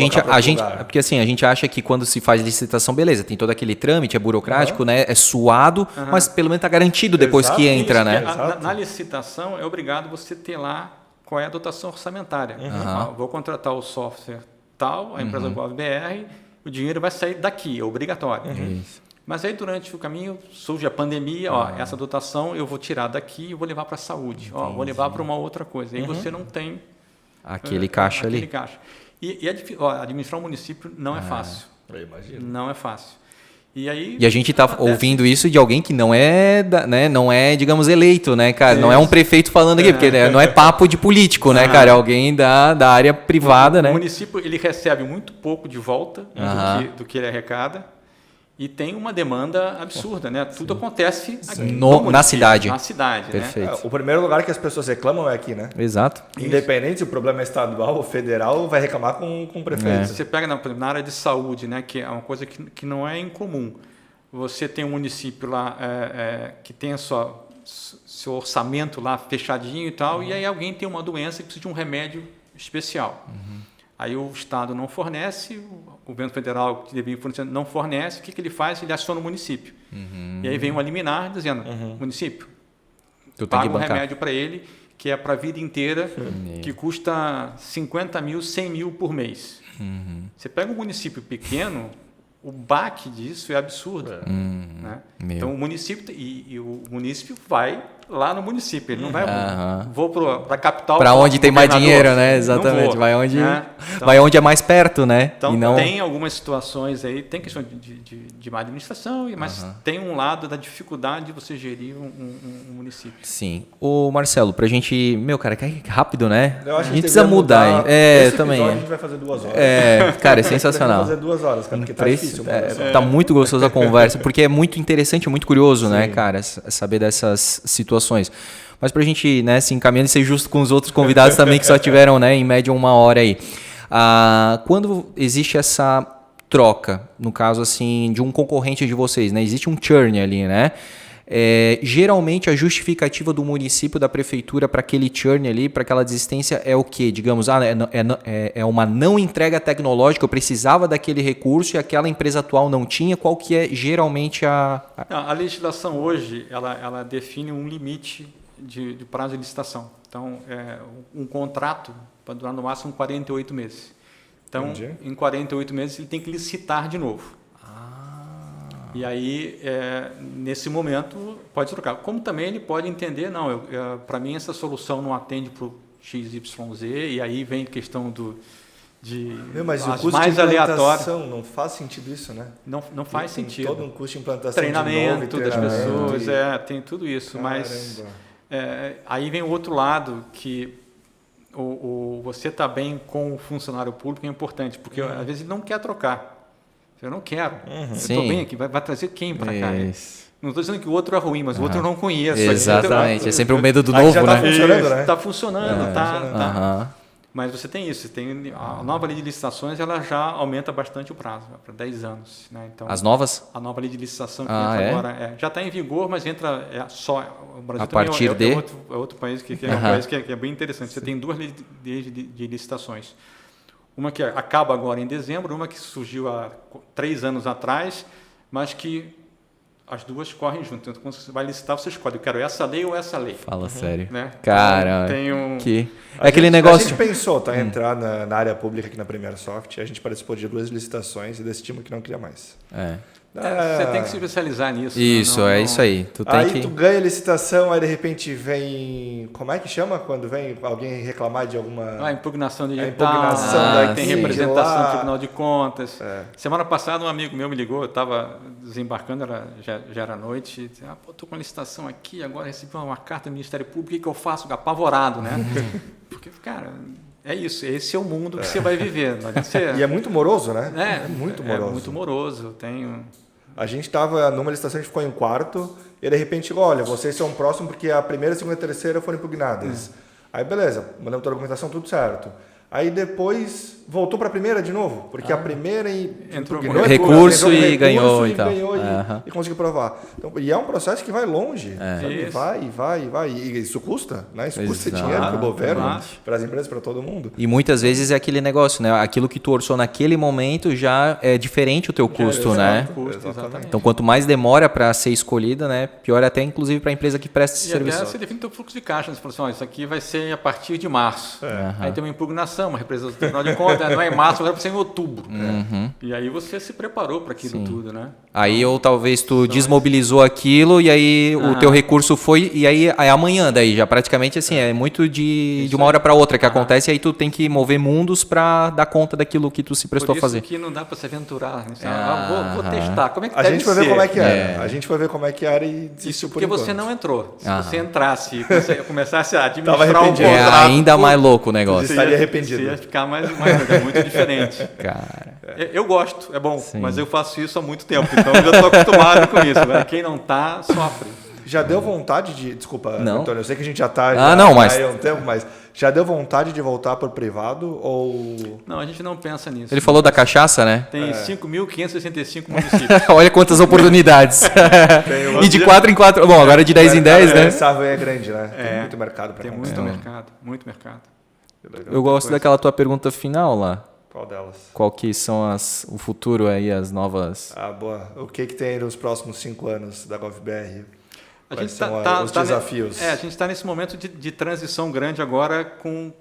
Porque assim, a gente acha que quando se faz licitação, beleza, tem todo aquele trâmite, é burocrático, né? É suado, mas pelo menos está garantido depois que entra, né? Na licitação é obrigado você ter lá qual é a dotação orçamentária. Vou contratar o software tal, a empresa GovBR, o dinheiro vai sair daqui, é obrigatório. Isso. Mas aí, durante o caminho, surge a pandemia, essa dotação eu vou tirar daqui e vou levar para a saúde, vou levar para uma outra coisa. Aí você não tem aquele caixa ali. Caixa. E administrar um município não é fácil. Eu imagino. Não é fácil. E a gente está ouvindo isso de alguém que não é, né, não é, digamos, eleito, né, cara? Isso. Não é um prefeito falando aqui, porque não é papo de político, né, cara? É alguém da área privada, né? O município, ele recebe muito pouco de volta do que ele arrecada. E tem uma demanda absurda, né? Tudo acontece aqui na cidade. Na cidade, perfeito. Né? O primeiro lugar que as pessoas reclamam é aqui, né? Exato. Independente se o problema é estadual ou federal, vai reclamar com o prefeito. Você pega na área de saúde, né? Que é uma coisa que não é incomum. Você tem um município lá que tem seu orçamento lá fechadinho e tal, e aí alguém tem uma doença e precisa de um remédio especial. Aí o Estado não fornece, o governo federal que devia fornecer não fornece, o que ele faz? Ele aciona o município. E aí vem uma liminar dizendo, município, paga um remédio para ele, que é para a vida inteira, que custa 50 mil, 100 mil por mês. Você pega um município pequeno, o baque disso é absurdo. Né? Então o município, e o município vai lá no município, ele não vai, vou para a capital. Para onde tem mais dinheiro, né? Exatamente, vai onde, então, vai onde é mais perto, né? Então tem algumas situações aí, tem questão de má administração, mas tem um lado da dificuldade de você gerir um município. Sim. Ô Marcelo, pra gente, cara, que rápido, né? Eu acho a gente precisa mudar. Esse também. A gente vai fazer 2 horas. Cara, é sensacional. Vai fazer 2 horas, cara, porque tá difícil. Tá muito gostoso a conversa, porque é muito interessante, é muito curioso, né, cara, saber dessas situações. Mas pra gente, né, se encaminhando e ser justo com os outros convidados também que só tiveram, né, em média 1 hora aí. Quando existe essa troca, no caso assim, de um concorrente de vocês, né, existe um churn ali, né? Geralmente a justificativa do município, da prefeitura para aquele churn ali, para aquela desistência é o quê? Digamos, é uma não entrega tecnológica, eu precisava daquele recurso e aquela empresa atual não tinha. Qual que é geralmente A legislação hoje, ela define um limite de prazo de licitação. Então, um contrato pode durar no máximo 48 meses. Então, em 48 meses ele tem que licitar de novo. E aí, nesse momento, pode trocar. Como também ele pode entender, não, para mim essa solução não atende para o XYZ, e aí vem a questão mas o custo mais de implantação aleatórias. não faz sentido isso, né? Não faz sentido. Todo um custo de implantação treinamento das pessoas, tem tudo isso. Caramba. Mas aí vem o outro lado, que você estar bem com o funcionário público é importante, porque às vezes ele não quer trocar. Eu não quero. Eu estou bem aqui. Vai trazer quem para cá? Não estou dizendo que o outro é ruim, mas o outro eu não conheço. Exatamente. É sempre o medo do novo, já né? Está funcionando, né? Está funcionando. Tá. Mas você tem isso. A nova lei de licitações, ela já aumenta bastante o prazo, para 10 anos. Né? Então, as novas? A nova lei de licitação que entra agora já está em vigor, mas entra só... O Brasil a partir é outro país que é um país que é bem interessante. Você tem 2 leis de licitações. Uma que acaba agora em dezembro, uma que surgiu há 3 anos atrás, mas que as duas correm juntas. Então, quando você vai licitar, você escolhe, eu quero essa lei ou essa lei. Fala sério. Né? Cara, tem aquele negócio... A gente pensou, entrar na área pública aqui na Premier Soft, a gente participou de 2 licitações e decidimos que não queria mais. Você tem que se especializar nisso. Isso, isso aí. Tu ganha a licitação, aí de repente vem... Como é que chama quando vem alguém reclamar de alguma... impugnação digital. Tem representação no Tribunal de Contas. Semana passada um amigo meu me ligou, eu estava desembarcando, já era noite. Estou com uma licitação aqui, agora recebi uma carta do Ministério Público, o que eu faço? Apavorado, né? Porque, cara... É isso, esse é o mundo que você vai viver. E é muito moroso, né? É muito moroso. A gente estava numa licitação, a gente ficou em quarto, e de repente chegou, olha, vocês são próximos porque a primeira, segunda e terceira foram impugnadas. Aí beleza, mandamos toda a documentação, tudo certo. Aí depois voltou para a primeira de novo, porque a primeira entrou com recurso e ganhou e tal. E conseguiu provar. Então, e é um processo que vai longe. Vai. E isso custa, né? Isso custa dinheiro para o governo, para as empresas, para todo mundo. E muitas vezes é aquele negócio, né? Aquilo que tu orçou naquele momento já é diferente o teu custo, né? Exatamente. Então, quanto mais demora para ser escolhida, né? Pior até, inclusive, para a empresa que presta esse serviço. E até você define o teu fluxo de caixa. Você fala assim, isso aqui vai ser a partir de março. Aí tem uma impugnação, uma representação do Tribunal de Contas, não é em março, agora vai ser em outubro. E aí você se preparou para aquilo tudo, né? Aí ou talvez tu desmobilizou aquilo e aí o teu recurso foi, e aí é amanhã daí, já praticamente assim, é muito de uma hora para outra que acontece, e aí tu tem que mover mundos para dar conta daquilo que tu se prestou a fazer. Por isso que não dá para se aventurar. Né? Vou testar, como é que a gente foi ver como é que era. A gente foi ver como é que era e desistiu isso porque você não entrou. Se você entrasse e começasse a administrar um contrato... É ainda mais louco o negócio. Você estaria arrependido. Você ia ficar mais é muito diferente. Cara. Eu gosto, é bom, mas eu faço isso há muito tempo, então eu já estou acostumado com isso. Né? Quem não está, sofre. Já deu vontade de... Desculpa, não. Antônio, eu sei que a gente já está mas... há um tempo, mas já deu vontade de voltar para o privado ou... Não, a gente não pensa nisso. Ele falou da cachaça, né? Tem 5.565 municípios. Olha quantas oportunidades. E de 4 em 4... Bom, agora de 10 em 10, né? Essa é grande, né? Tem muito mercado para conquistar. Tem muito mercado. Eu gosto daquela tua pergunta final lá. Qual delas? Qual que são o futuro aí, as novas... Boa. O que tem nos próximos 5 anos da GovBR? Quais são os desafios? A gente está nesse momento de transição grande agora com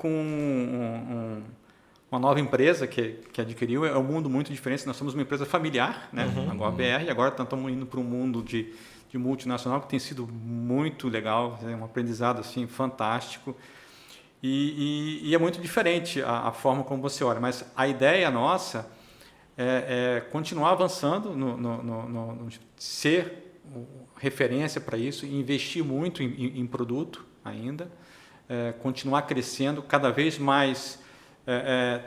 uma nova empresa que adquiriu. É um mundo muito diferente. Nós somos uma empresa familiar, né? A GovBR, e agora estamos indo para um mundo de multinacional que tem sido muito legal, é um aprendizado assim, fantástico. E é muito diferente a forma como você olha. Mas a ideia nossa é continuar avançando, no ser referência para isso, investir muito em produto ainda, continuar crescendo, cada vez mais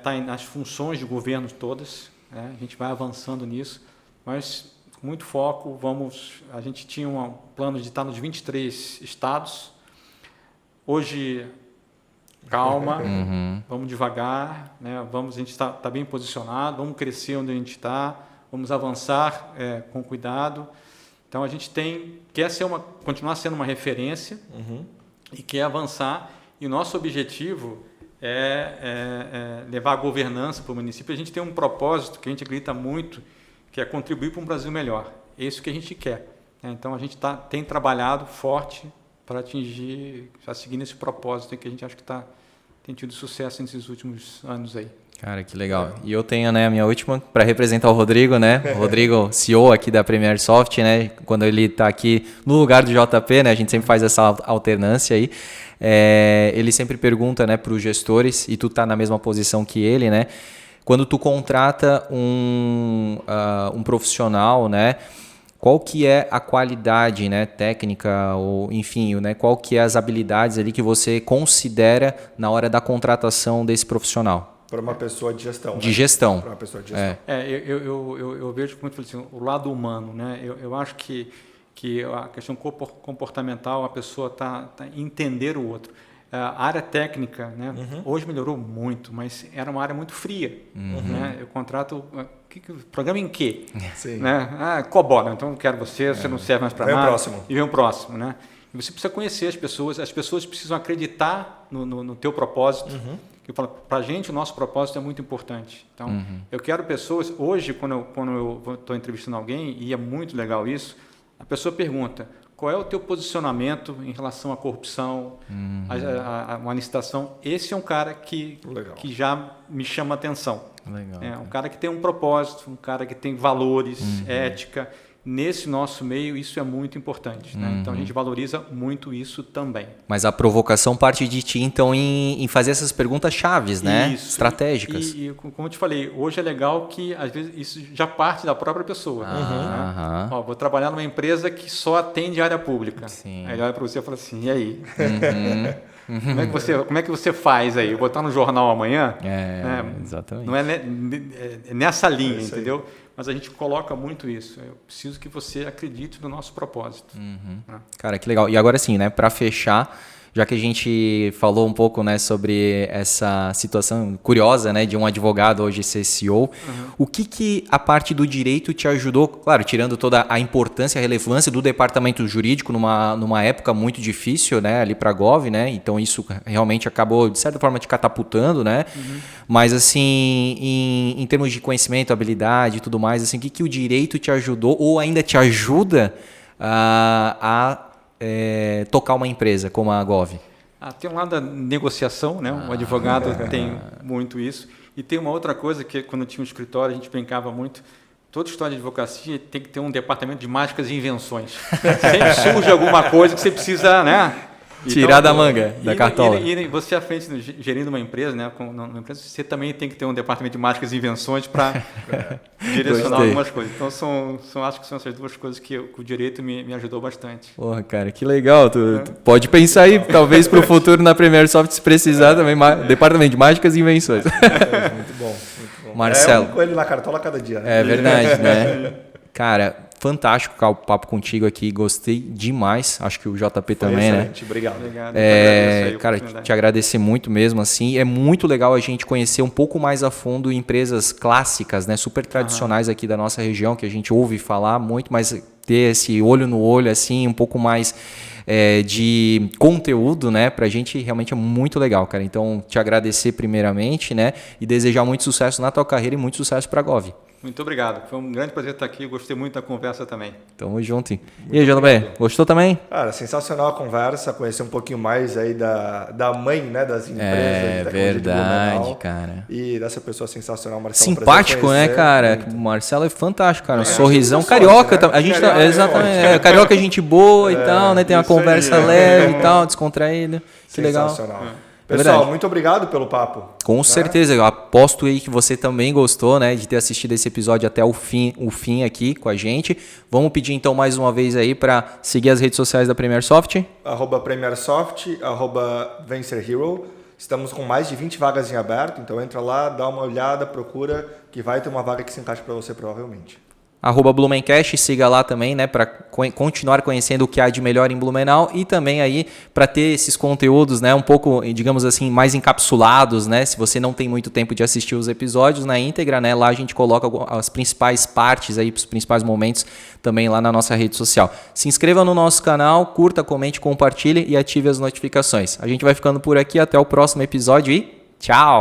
tá nas funções de governo todas, né? A gente vai avançando nisso, mas com muito foco. A gente tinha um plano de estar nos 23 estados, hoje calma, vamos devagar, né? A gente está bem posicionado, vamos crescer onde a gente está, vamos avançar com cuidado. Então, a gente quer continuar sendo uma referência e quer avançar. E o nosso objetivo é levar a governança para o município. A gente tem um propósito que a gente acredita muito, que é contribuir para um Brasil melhor. É isso que a gente quer. Então, a gente tem trabalhado forte para seguir nesse propósito que a gente acha que tem tido sucesso nesses últimos anos aí. Cara, que legal. E eu tenho, né, a minha última para representar o Rodrigo, né? O Rodrigo, CEO aqui da Premier Soft, né? Quando ele está aqui no lugar do JP, né? A gente sempre faz essa alternância aí. Ele sempre pergunta, né, para os gestores, e tu tá na mesma posição que ele, né? Quando tu contrata um profissional, né? Qual que é a qualidade, né, técnica, ou enfim, né, qual que é as habilidades ali que você considera na hora da contratação desse profissional? Para uma pessoa de gestão. De gestão. Para uma pessoa de gestão. Eu vejo, como eu falei assim, o lado humano, né? Eu acho que a questão comportamental, a pessoa tá entender o outro. A área técnica, né? Hoje melhorou muito, mas era uma área muito fria. Né? Eu contrato... programa em quê? Sim. Né? COBOL, então eu quero você não serve mais para nada. Vem o próximo. E vem o próximo. Né? E você precisa conhecer as pessoas precisam acreditar no teu propósito. Eu falo, para a gente, o nosso propósito é muito importante. Então, eu quero pessoas... Hoje, quando eu estou entrevistando alguém, e é muito legal isso, a pessoa pergunta, qual é o teu posicionamento em relação à corrupção, a uma licitação? Esse é um cara que já me chama a atenção. Legal, é um cara que tem um propósito, um cara que tem valores, ética. Nesse nosso meio, isso é muito importante. Né? Então, a gente valoriza muito isso também. Mas a provocação parte de ti, então, em fazer essas perguntas chaves, né? Isso. Estratégicas. E, como eu te falei, hoje é legal que, às vezes, isso já parte da própria pessoa. Né? Vou trabalhar numa empresa que só atende área pública. Sim. Aí ele olha para você e fala assim, e aí? Como é que você faz aí? Eu vou botar no jornal amanhã? Exatamente. Não é nessa linha, entendeu? mas a gente coloca muito isso. Eu preciso que você acredite no nosso propósito. Né? Cara, que legal. E agora sim, né, para fechar, já que a gente falou um pouco, né, sobre essa situação curiosa, né, de um advogado hoje ser CEO, o que a parte do direito te ajudou, claro, tirando toda a importância, a relevância do departamento jurídico numa época muito difícil, né, ali para a Gov, né, então isso realmente acabou, de certa forma, te catapultando, né, mas assim, em termos de conhecimento, habilidade e tudo mais, assim, o que o direito te ajudou ou ainda te ajuda a tocar uma empresa como a Gov? Tem um lado da negociação, né? O advogado tem muito isso. E tem uma outra coisa que quando tinha um escritório a gente brincava muito. Toda história de advocacia tem que ter um departamento de mágicas e invenções. Sempre surge alguma coisa que você precisa, né? Tirar da manga, da cartola. E você à frente, gerindo uma empresa, né? Numa empresa, você também tem que ter um departamento de mágicas e invenções para direcionar algumas coisas. Então, acho que são essas duas coisas que o direito me ajudou bastante. Porra, cara, que legal. Tu pode pensar aí, talvez para o futuro na Premier Soft, se precisar também, departamento de mágicas e invenções. Muito bom, muito bom. Marcelo. Com ele na cartola cada dia. Né? É verdade, né? Cara, fantástico o papo contigo aqui, gostei demais, acho que o JP também, excelente. Né? Obrigado. Cara, te agradecer muito mesmo, assim, é muito legal a gente conhecer um pouco mais a fundo empresas clássicas, né, super tradicionais aqui da nossa região, que a gente ouve falar muito, mas ter esse olho no olho, assim, um pouco mais de conteúdo, né, pra gente realmente é muito legal, cara, então te agradecer primeiramente, né, e desejar muito sucesso na tua carreira e muito sucesso pra Gov. Muito obrigado. Foi um grande prazer estar aqui. Eu gostei muito da conversa também. Tamo junto. E aí, JB, gostou também? Cara, sensacional a conversa. Conhecer um pouquinho mais aí da mãe, né, das empresas. É verdade, cara. E dessa pessoa sensacional, Marcelo. Simpático, né, cara? Muito. O Marcelo é fantástico, cara. Um sorrisão. Carioca. Né? A gente exatamente. Carioca é gente boa e tal, né? Tem uma conversa leve e tal, descontraída. Que legal. Sensacional. Pessoal, muito obrigado pelo papo. Com certeza, eu aposto aí que você também gostou, né, de ter assistido esse episódio até o fim aqui com a gente. Vamos pedir então mais uma vez aí para seguir as redes sociais da Premier Soft. @PremierSoft, @VencerHero. Estamos com mais de 20 vagas em aberto, então entra lá, dá uma olhada, procura, que vai ter uma vaga que se encaixe para você provavelmente. @Blumencast, siga lá também, né, para continuar conhecendo o que há de melhor em Blumenau e também aí para ter esses conteúdos, né, um pouco, digamos assim, mais encapsulados, né, se você não tem muito tempo de assistir os episódios na íntegra, né, lá a gente coloca as principais partes aí, os principais momentos também lá na nossa rede social. Se inscreva no nosso canal, curta, comente, compartilhe e ative as notificações. A gente vai ficando por aqui, até o próximo episódio e tchau!